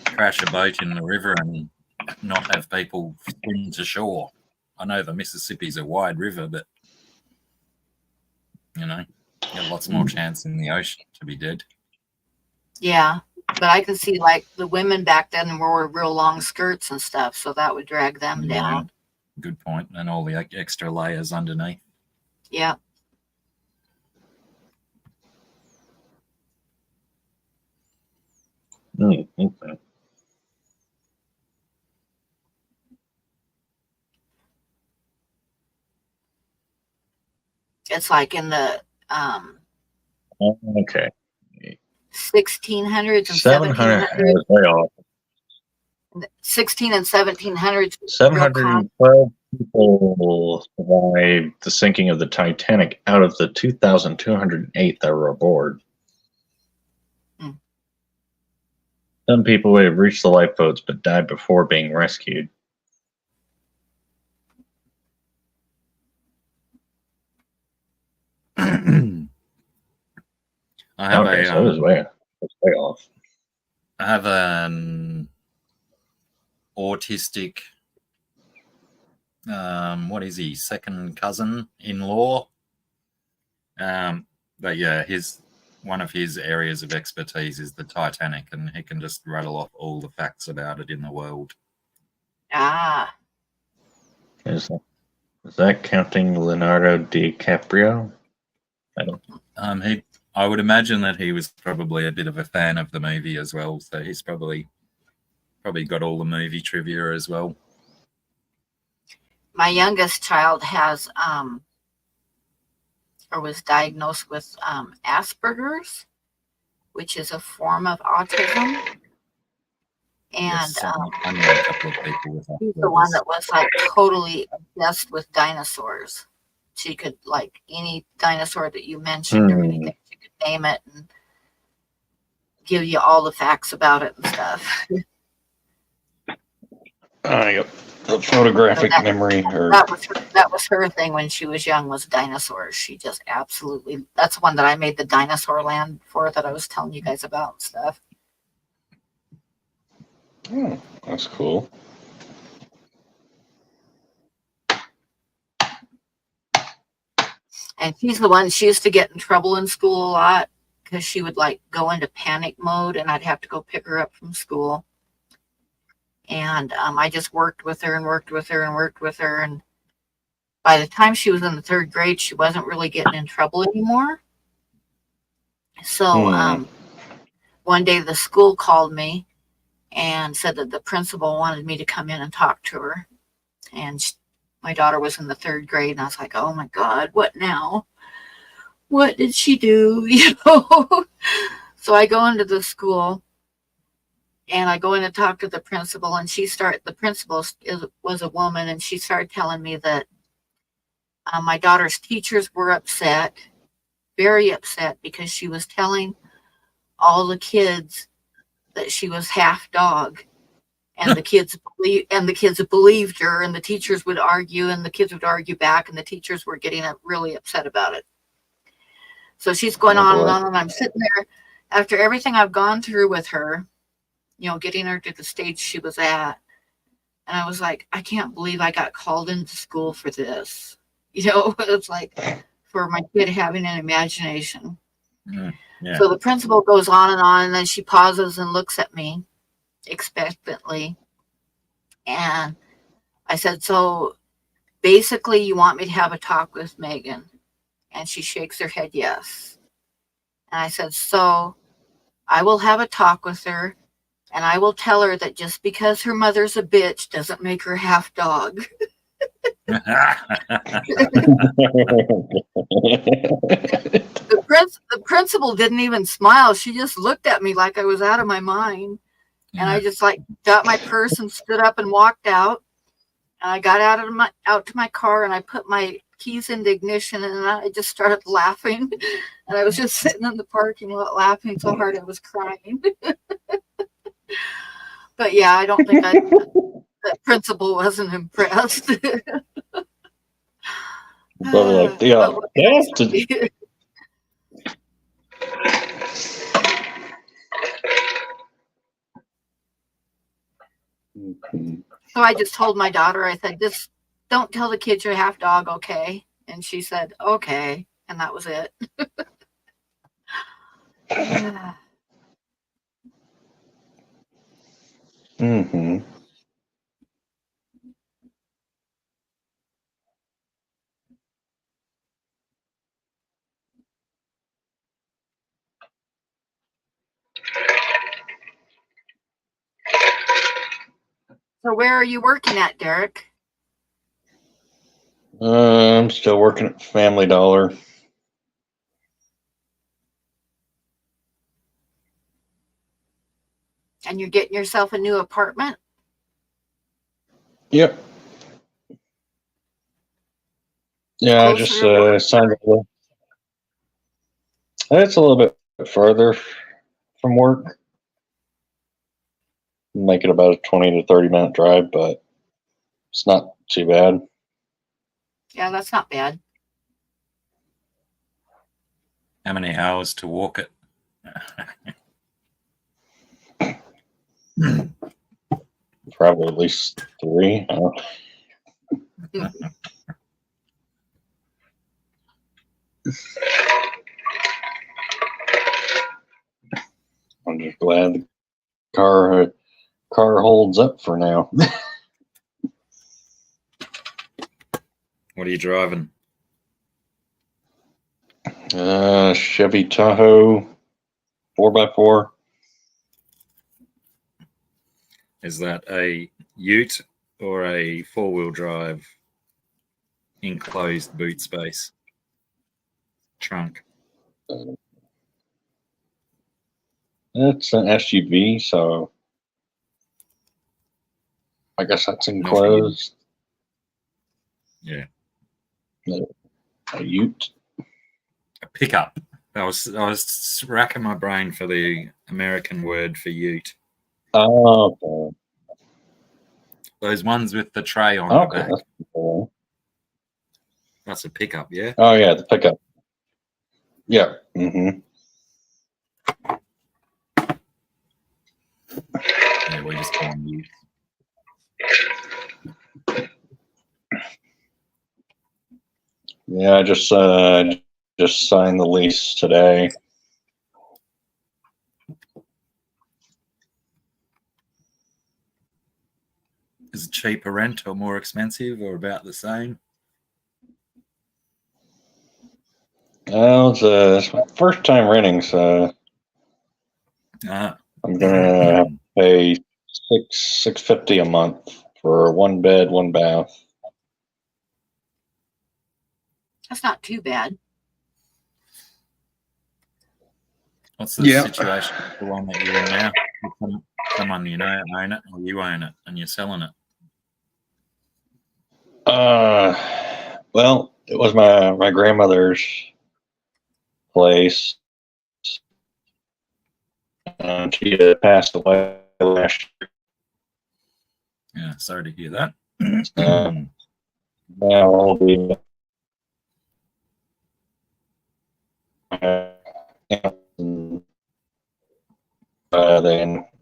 crash a boat in the river and not have people swim to shore? I know the Mississippi's a wide river, but you know, you got lots more chance in the ocean to be dead. Yeah, but I can see like the women back then wore real long skirts and stuff, so that would drag them down. Good point. And all the extra layers underneath. Yeah. Okay. It's like in the Okay. 1600s and 700. 1700s. Way off. 16 and 1700s. 712 people survived the sinking of the Titanic out of the 2,208 that were aboard. Hmm. Some people would have reached the lifeboats but died before being rescued. I have so it was way off. I have an autistic, what is he, second cousin-in-law. But yeah, one of his areas of expertise is the Titanic, and he can just rattle off all the facts about it in the world. Ah. Is that counting Leonardo DiCaprio? I don't. I would imagine that he was probably a bit of a fan of the movie as well, so he's probably got all the movie trivia as well. My youngest child has or was diagnosed with Asperger's, which is a form of autism. And yes, I know a couple of people with that. she's the one that was like totally obsessed with dinosaurs. She could, like, any dinosaur that you mentioned or anything, she could name it and give you all the facts about it and stuff. Yep. The photographic memory. That was her thing when she was young, was dinosaurs. She just absolutely, that's one that I made the dinosaur land for that I was telling you guys about and stuff. Oh, that's cool. And she's the one, she used to get in trouble in school a lot because she would like go into panic mode and I'd have to go pick her up from school. And I just worked with her and worked with her and worked with her. And by the time she was in the third grade, she wasn't really getting in trouble anymore. So one day the school called me and said that the principal wanted me to come in and talk to her. And my daughter was in the third grade, and I was like, oh my God, what now? What did she do? You know? So I go into the school and I go in to talk to the principal, and the principal was a woman, and she started telling me that my daughter's teachers were upset, very upset, because she was telling all the kids that she was half dog. And the kids believed her, and the teachers would argue, and the kids would argue back, and the teachers were getting really upset about it. So she's going on and on, and I'm sitting there after everything I've gone through with her, you know, getting her to the stage she was at. And I was like, I can't believe I got called into school for this. You know, it's like for my kid having an imagination. Yeah. So the principal goes on, and then she pauses and looks at me expectantly. And I said, so basically, you want me to have a talk with Megan? And she shakes her head yes. And I said, so I will have a talk with her, and I will tell her that just because her mother's a bitch doesn't make her half dog. The principal didn't even smile. She just looked at me like I was out of my mind. And I just like got my purse and stood up and walked out. And I got out to my car, and I put my keys into ignition, and I just started laughing. And I was just sitting in the parking lot laughing so hard I was crying. But yeah, I don't think the principal wasn't impressed. Probably like the audacity. So I just told my daughter, I said, just don't tell the kids you're half dog, okay? And she said, okay. And that was it. Mm-hmm. So where are you working at, Derek? I'm still working at Family Dollar. And you're getting yourself a new apartment? Yep. Yeah, I just signed it. It's a little bit further from work. Make it about a 20 to 30-minute drive, but it's not too bad. Yeah, that's not bad. How many hours to walk it? Probably at least 3. I'm just glad the car holds up for now. What are you driving? Chevy Tahoe 4x4. Is that a ute or a 4-wheel drive enclosed boot space trunk? It's an SUV, so I guess that's enclosed. Yeah. A ute. A pickup. I was racking my brain for the American word for ute. Oh, okay. Those ones with the tray on the back. That's cool. That's a pickup, yeah? Oh, yeah, the pickup. Yeah. Mm-hmm. Yeah, we just call them ute. Yeah, I just signed the lease today. Is it cheaper rent or more expensive or about the same? Well, it's my first time renting, so I'm gonna pay $650 a month for 1 bed, 1 bath. That's not too bad. What's the situation with the one that you're in now? Someone you know own it, or you own it and you're selling it? Well, it was my grandmother's place, and she had passed away last year. Yeah, sorry to hear that. Now I'll be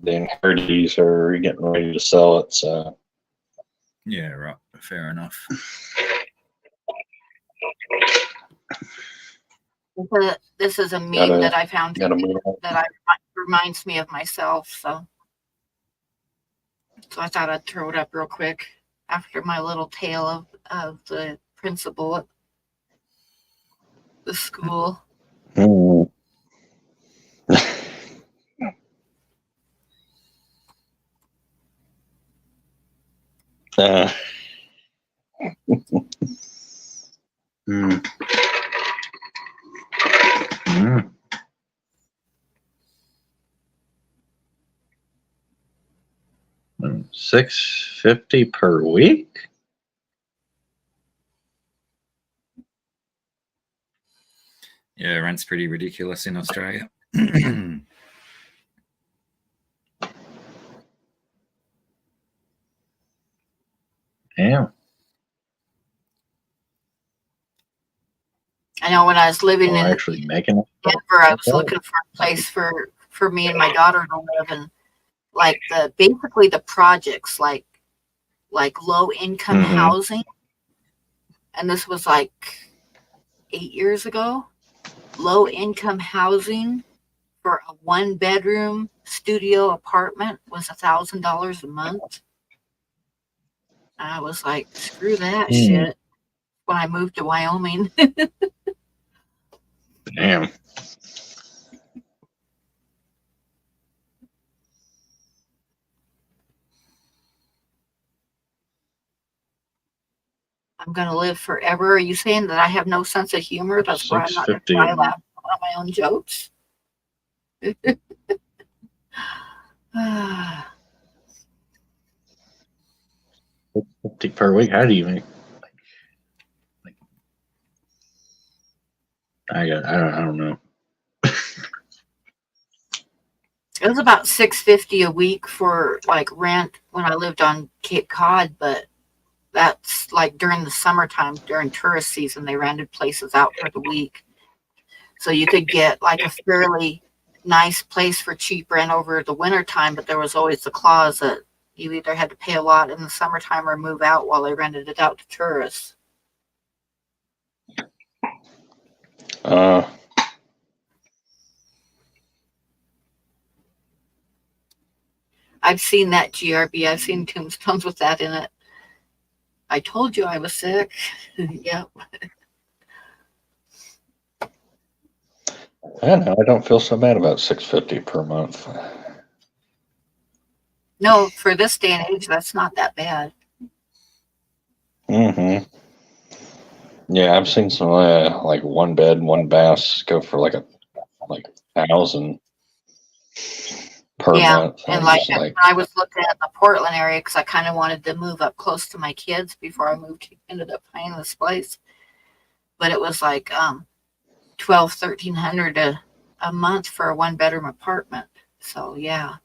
the inherities are getting ready to sell it, so yeah, right, fair enough. This is a meme that I found that reminds me of myself. So I thought I'd throw it up real quick. after my little tale of the principal at the school. Hmm. uh, mm. Mm. $650 per week? Yeah, rent's pretty ridiculous in Australia. Damn. I know when I was living Well, in actually making it. Denver, I was looking for a place for me and my daughter to live, and like basically the projects, like low income housing, and this was like 8 years ago. Low income housing for a 1-bedroom studio apartment was $1,000 a month. And I was like, screw that shit. When I moved to Wyoming. Damn. I'm going to live forever. Are you saying that I have no sense of humor? That's why I'm not going to $650 cry laugh at my own jokes. $650 per week. How do you make? I don't know. It was about $650 a week for like rent when I lived on Cape Cod, but that's like during the summertime, during tourist season, they rented places out for the week. So you could get like a fairly nice place for cheap rent over the wintertime, but there was always the clause that you either had to pay a lot in the summertime or move out while they rented it out to tourists. I've seen that GRB. I've seen tombstones with that in it. I told you I was sick. Yep. I don't know. I don't feel so bad about $650 per month. No, for this day and age, that's not that bad. Yeah, I've seen some like 1 bed, 1 bath go for like 1,000 per month. And like when I was looking at the Portland area, because I kind of wanted to move up close to my kids before I moved, ended up finding this place. But it was like $1,200-1,300 a month for a 1-bedroom apartment. So yeah.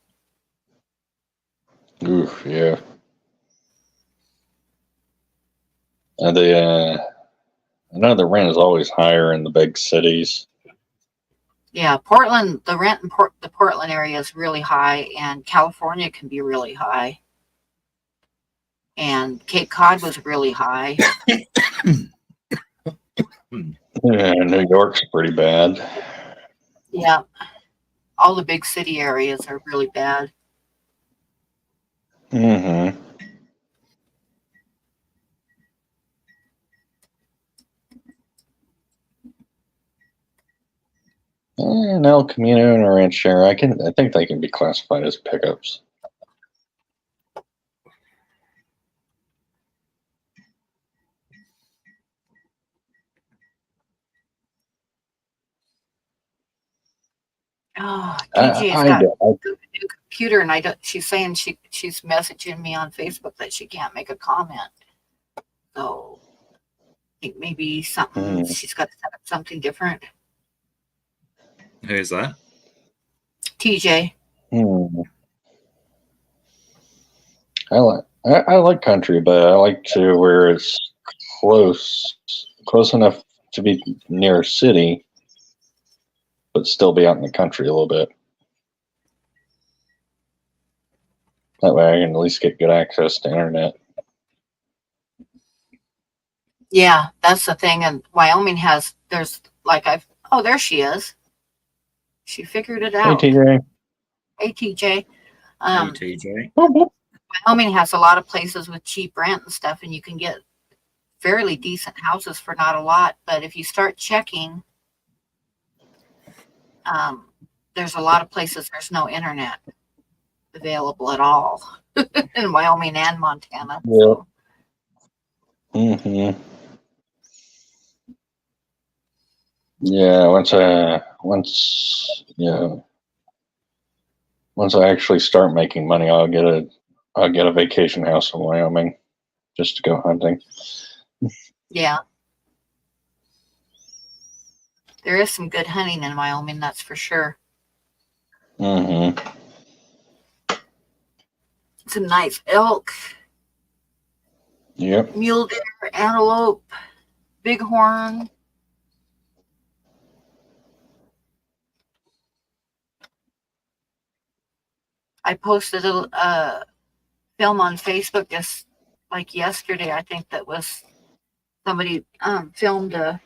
Oof, yeah. I know the rent is always higher in the big cities. Yeah, Portland, the rent in the Portland area is really high, and California can be really high. And Cape Cod was really high. Yeah, New York's pretty bad. Yeah, all the big city areas are really bad. And El Camino and Ranchera, I think they can be classified as pickups. Oh, TJ's got I a new computer, and she's saying she's messaging me on Facebook that she can't make a comment. So I think maybe something she's got to set up something different. Who's that? TJ. I like country, but I like to where it's close enough to be near a city, but still be out in the country a little bit. That way I can at least get good access to internet. Yeah, that's the thing. And Wyoming there's like there she is. She figured it out. Hey, TJ. Hey, TJ. Hey, TJ. Wyoming has a lot of places with cheap rent and stuff, and you can get fairly decent houses for not a lot. But if you start checking, there's a lot of places there's no internet available at all in Wyoming and Montana. Yeah. So. Mm-hmm. Yeah, once I actually start making money, I'll get a vacation house in Wyoming just to go hunting. Yeah. There is some good hunting in Wyoming, that's for sure. Mm-hmm. Some nice elk, Yep. mule deer, antelope, bighorn. I posted a film on Facebook just like yesterday, I think, that was somebody filmed a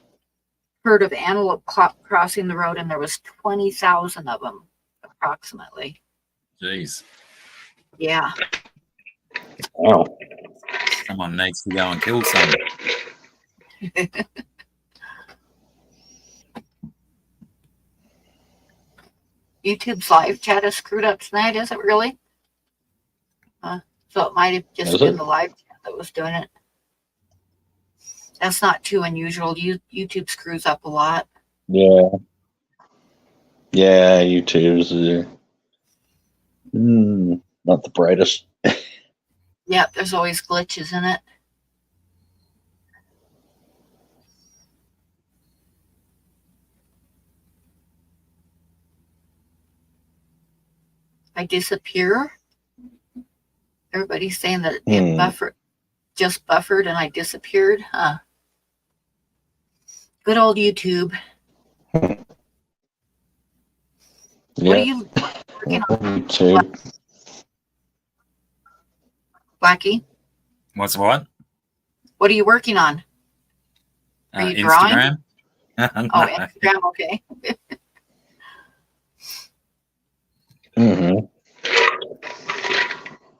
herd of antelope crossing the road, and there was 20,000 of them approximately. Jeez. Yeah. Wow. Someone needs to go and kill some. YouTube's live chat is screwed up tonight, is it really? So it might have just been the live chat that was doing it. That's not too unusual. YouTube screws up a lot. Yeah. Yeah, YouTube's not the brightest. Yep, there's always glitches in it. I disappear. Everybody's saying that it just buffered and I disappeared. Huh. Good old YouTube. Yeah. What are you working on? YouTube. Blackie? What's what? What are you working on? Are you drawing? Instagram? No. Oh, Instagram, okay. Mm-hmm.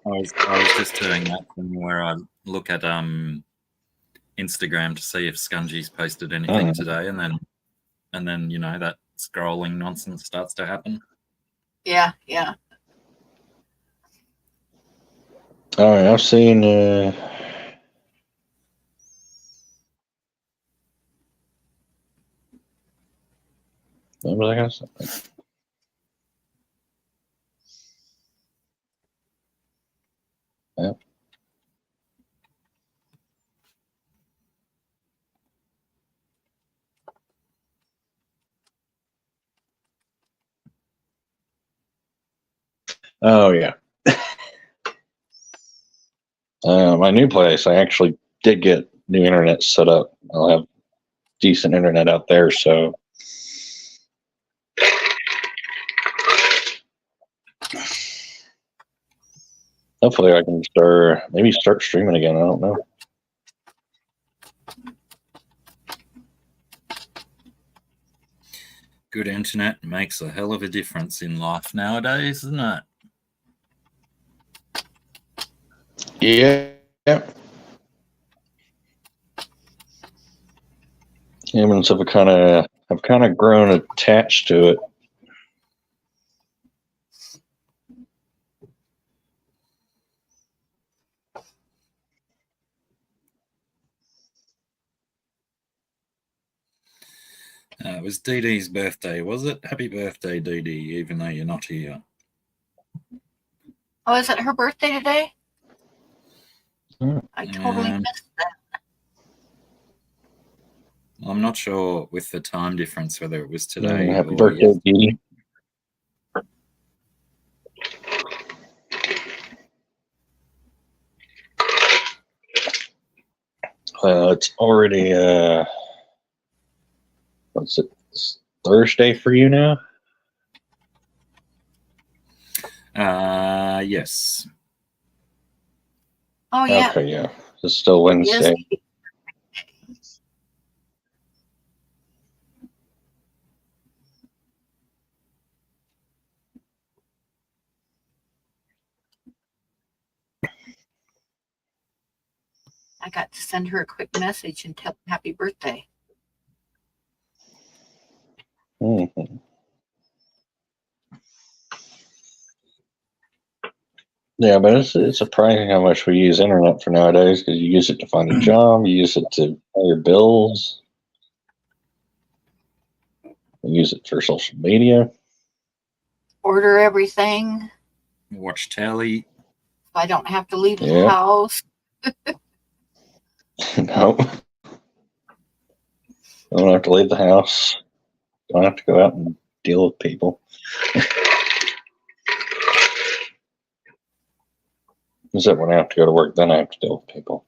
I was just doing that thing where I look at Instagram to see if Scungy's posted anything today, and then that scrolling nonsense starts to happen. Yeah. All right, I've seen. What was I gonna say? Yeah. Oh yeah. My new place, I actually did get new internet set up. I'll have decent internet out there, so hopefully I can start streaming again. I don't know. Good internet makes a hell of a difference in life nowadays, isn't it? Yeah. Humans have kind of grown attached to it. It was Dee Dee's birthday, was it? Happy birthday, Dee Dee, even though you're not here. Oh, is it her birthday today? I totally missed that. I'm not sure with the time difference whether it was today Happy or birthday, Dee Dee. It's already what's it? It's Thursday for you now? Yes. Oh, yeah. Okay, yeah. It's still Wednesday. Yes. I got to send her a quick message and tell her happy birthday. Mhm. Yeah, but it's surprising how much we use internet for nowadays, because you use it to find a job, you use it to pay your bills, you use it for social media. Order everything. Watch telly. So I don't have to leave the Yeah. house. No. Don't have to leave the house. Don't have to go out and deal with people. Except when I have to go to work, then I have to deal with people.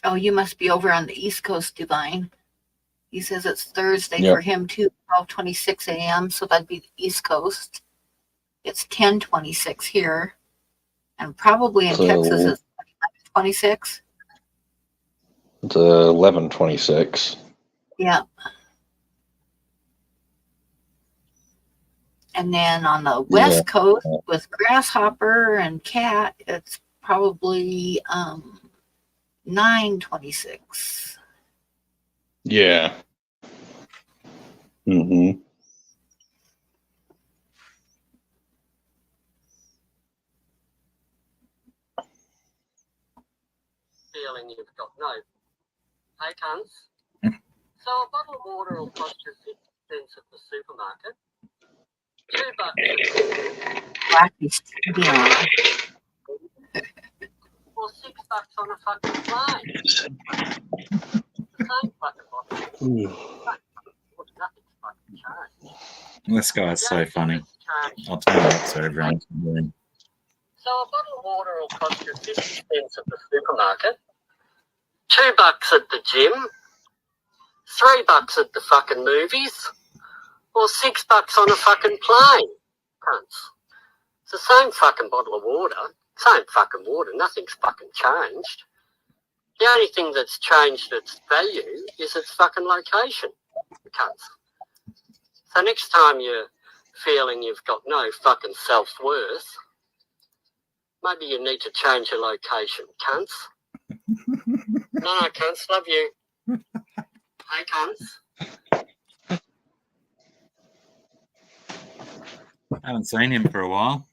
Oh, you must be over on the East Coast, Divine. He says it's Thursday Yep. for him too, 12:26 a.m. So that'd be the East Coast. It's 10:26 here, and probably in So Texas it's 26. it's 11:26. Yeah. And then on the West Coast with Grasshopper and Cat, it's probably 9:26. Yeah. Mm-hmm. Feeling you've got no. Hey, cunts. So a bottle of water will cost you 50 cents at the supermarket. $2 Blackie studio. or $6 on a fucking plane. The same fucking bottle. Nothing's fucking changed. This guy's The so only thing funny. that's changed- I'll turn it up so everyone can hear him. So a bottle of water will cost you 50 cents at the supermarket, $2 at the gym, $3 at the fucking movies, or $6 on a fucking plane. Cunts. It's the same fucking bottle of water, same fucking water, nothing's fucking changed. The only thing that's changed its value is its fucking location. Cunts. So next time you're feeling you've got no fucking self-worth, maybe you need to change your location, cunts. No, cunts, love you. Hey, cunts. I haven't seen him for a while.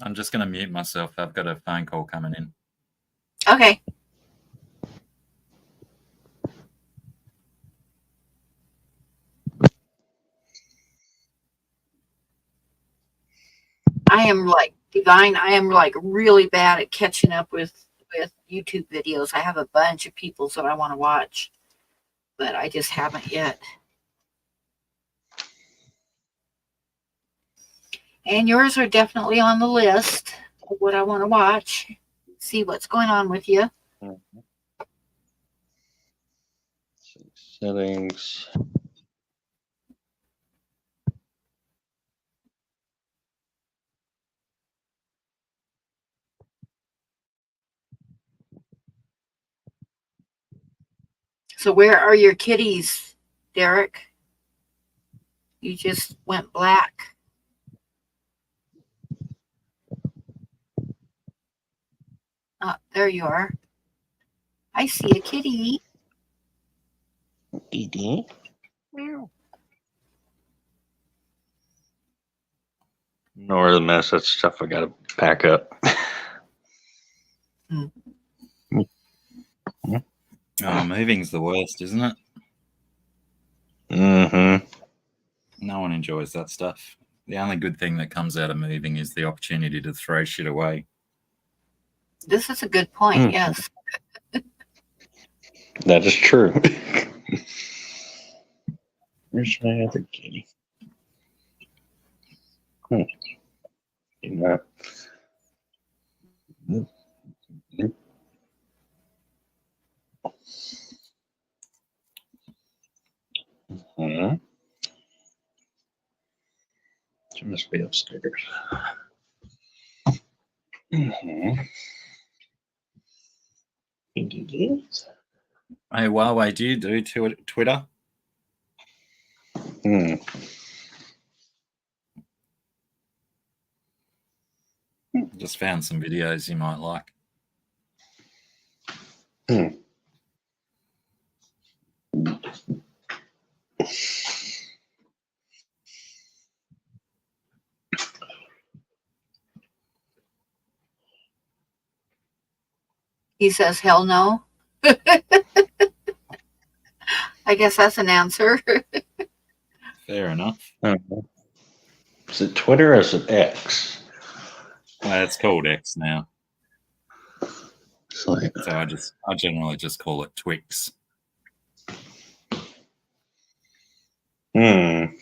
I'm just going to mute myself. I've got a phone call coming in. Okay. I am like Divine. I am like really bad at catching up with YouTube videos. I have a bunch of people's that I want to watch, but I just haven't yet. And yours are definitely on the list of what I want to watch. See what's going on with you. Settings. So where are your kitties, Derek? You just went black. There you are. I see a kitty. Edie. Ignore the mess. That's stuff I got to pack up. Oh, moving's the worst, isn't it? Mm-hmm. No one enjoys that stuff. The only good thing that comes out of moving is the opportunity to throw shit away. This is a good point. Yes. That is true. Where's my other kitty? You know. Mm-hmm. She must be upstairs. Mm-hmm. Hey, Huawei, do you do Twitter? Just found some videos you might like. He says, hell no. I guess that's an answer. Fair enough. Is it Twitter or is it X? It's called X now. It's like, So I generally just call it Twix. Another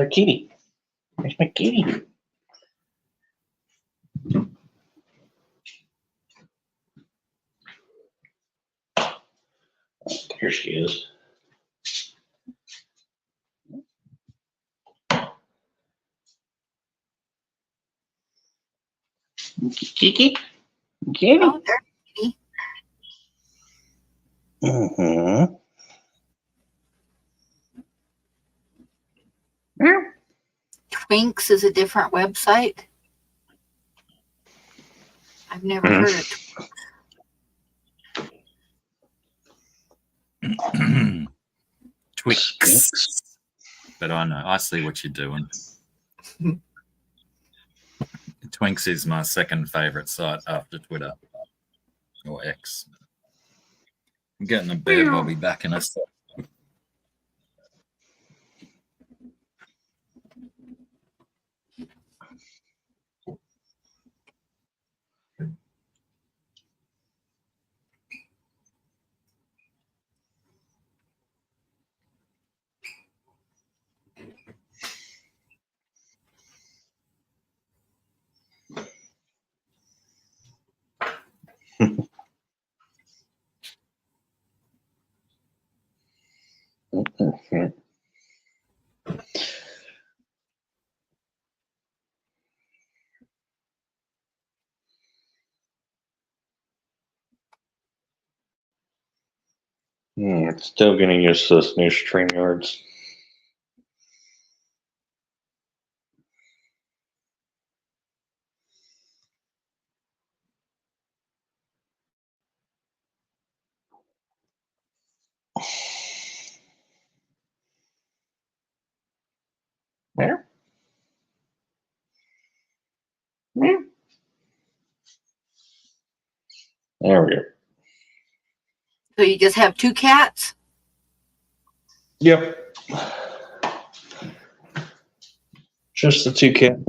kitty. Where's my kitty? Here she is. Kiki? Kitty? Oh, there, kitty. Mm-hmm. Twinks is a different website. I've never heard of Twix. But I know. I see what you're doing. Twinks is my second favorite site after Twitter or X. I'm getting a bed. I'll be back in a sec. Still getting used to this new StreamYards. There. There we go. So you just have two cats? Yep. Just the two cats.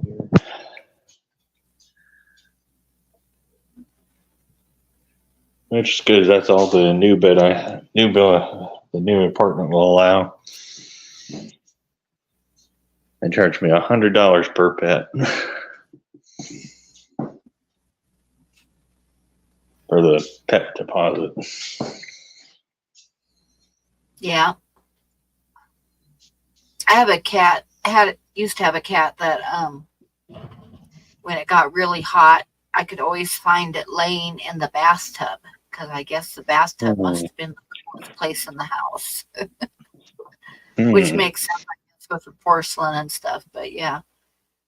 Which is good. That's all the new the new apartment will allow. They charge me $100 per pet for the pet deposit. Yeah. I have a cat. Used to have a cat that when it got really hot, I could always find it laying in the bathtub because I guess the bathtub must have been the coolest place in the house. Which makes sense, I guess, with the porcelain and stuff. But yeah,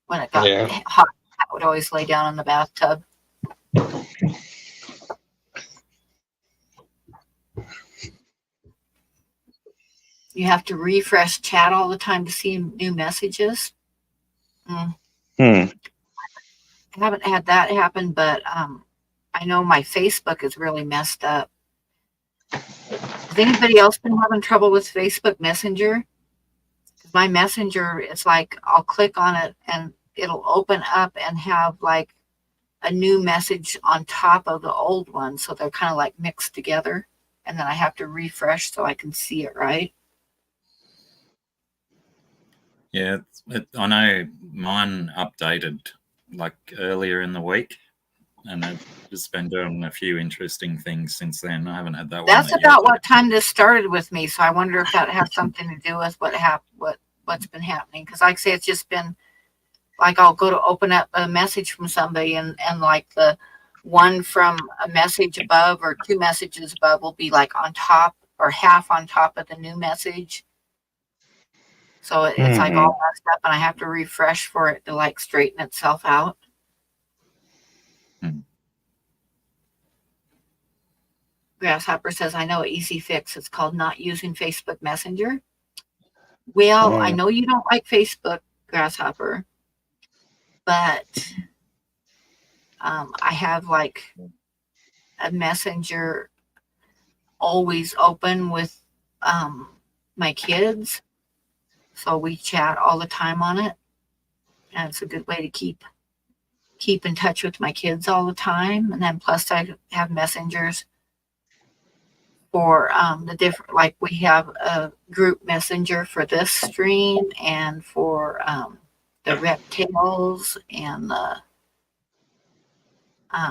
when it got hot, I would always lay down in the bathtub. You have to refresh chat all the time to see new messages. I haven't had that happen, but I know my Facebook is really messed up. Has anybody else been having trouble with Facebook Messenger? My Messenger, it's like I'll click on it and it'll open up and have like a new message on top of the old one. So they're kind of like mixed together. And then I have to refresh so I can see it right. Yeah, I know mine updated like earlier in the week, and I've just been doing a few interesting things since then. I haven't had that one. That's about what time this started with me. So I wonder if that has something to do with what's been happening. Because like I say, it's just been like I'll go to open up a message from somebody and like the one from a message above or two messages above will be like on top or half on top of the new message. So it's like all messed up, and I have to refresh for it to like straighten itself out. Grasshopper says, I know an easy fix. It's called not using Facebook Messenger. Well, I know you don't like Facebook, Grasshopper, but I have like a messenger always open with my kids. So we chat all the time on it. And it's a good way to keep in touch with my kids all the time. And then plus I have messengers for the different, like we have a group messenger for this stream and for the reptiles and the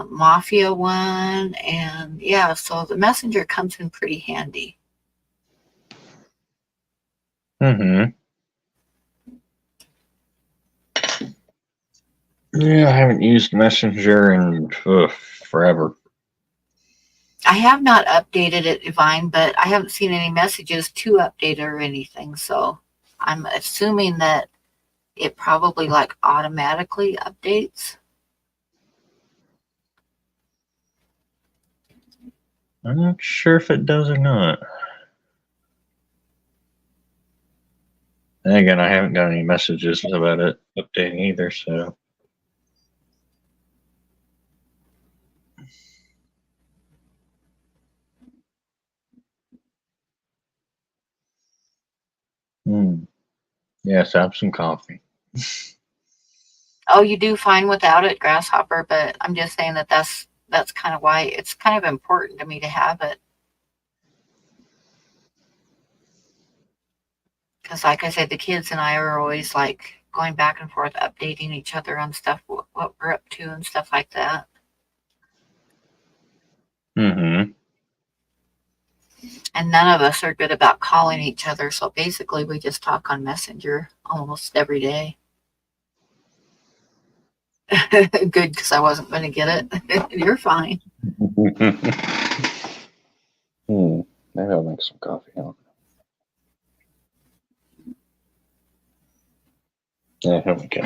mafia one. And yeah, so the messenger comes in pretty handy. Yeah, I haven't used Messenger in forever. I have not updated it, Divine, but I haven't seen any messages to update or anything. So I'm assuming that it probably like automatically updates. I'm not sure if it does or not. And again, I haven't got any messages about it updating either, so. Yes, have some coffee. Oh, you do fine without it, Grasshopper, but I'm just saying that that's kind of why it's kind of important to me to have it. Because like I said, the kids and I are always like going back and forth, updating each other on stuff, what we're up to and stuff like that. And none of us are good about calling each other. So basically we just talk on Messenger almost every day. Good, because I wasn't going to get it. You're fine. Maybe I'll make some coffee. Yeah, here we go.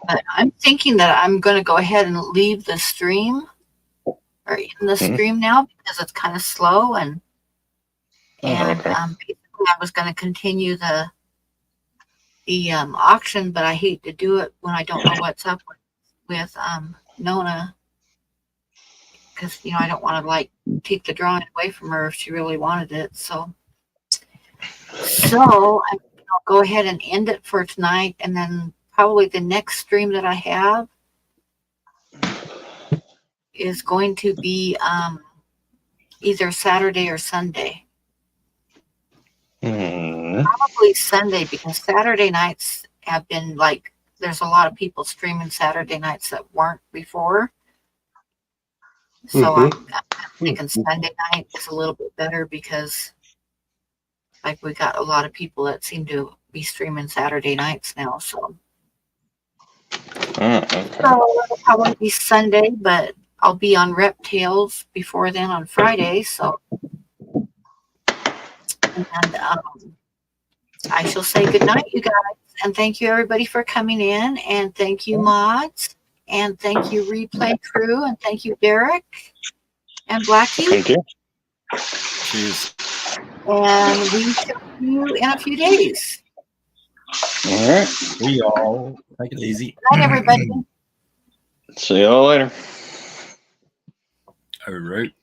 But I'm thinking that I'm going to go ahead and leave the stream or in the stream now because it's kind of slow and basically I was going to continue the auction, but I hate to do it when I don't know what's up with Nona because I don't want to like take the drawing away from her if she really wanted it. So I'll go ahead and end it for tonight, and then probably the next stream that I have is going to be either Saturday or Sunday. Probably Sunday, because Saturday nights have been like, there's a lot of people streaming Saturday nights that weren't before. So I'm thinking Sunday night is a little bit better because like we got a lot of people that seem to be streaming Saturday nights now. So, so it'll probably be Sunday, but I'll be on Reptiles before then on Friday. So, and I shall say good night, you guys, and thank you everybody for coming in, and thank you mods, and thank you replay crew, and thank you Derek and Blackie. Thank you. Cheers. And we shall see you in a few days. All right. We all take it easy. Good night, everybody. See y'all later. All right.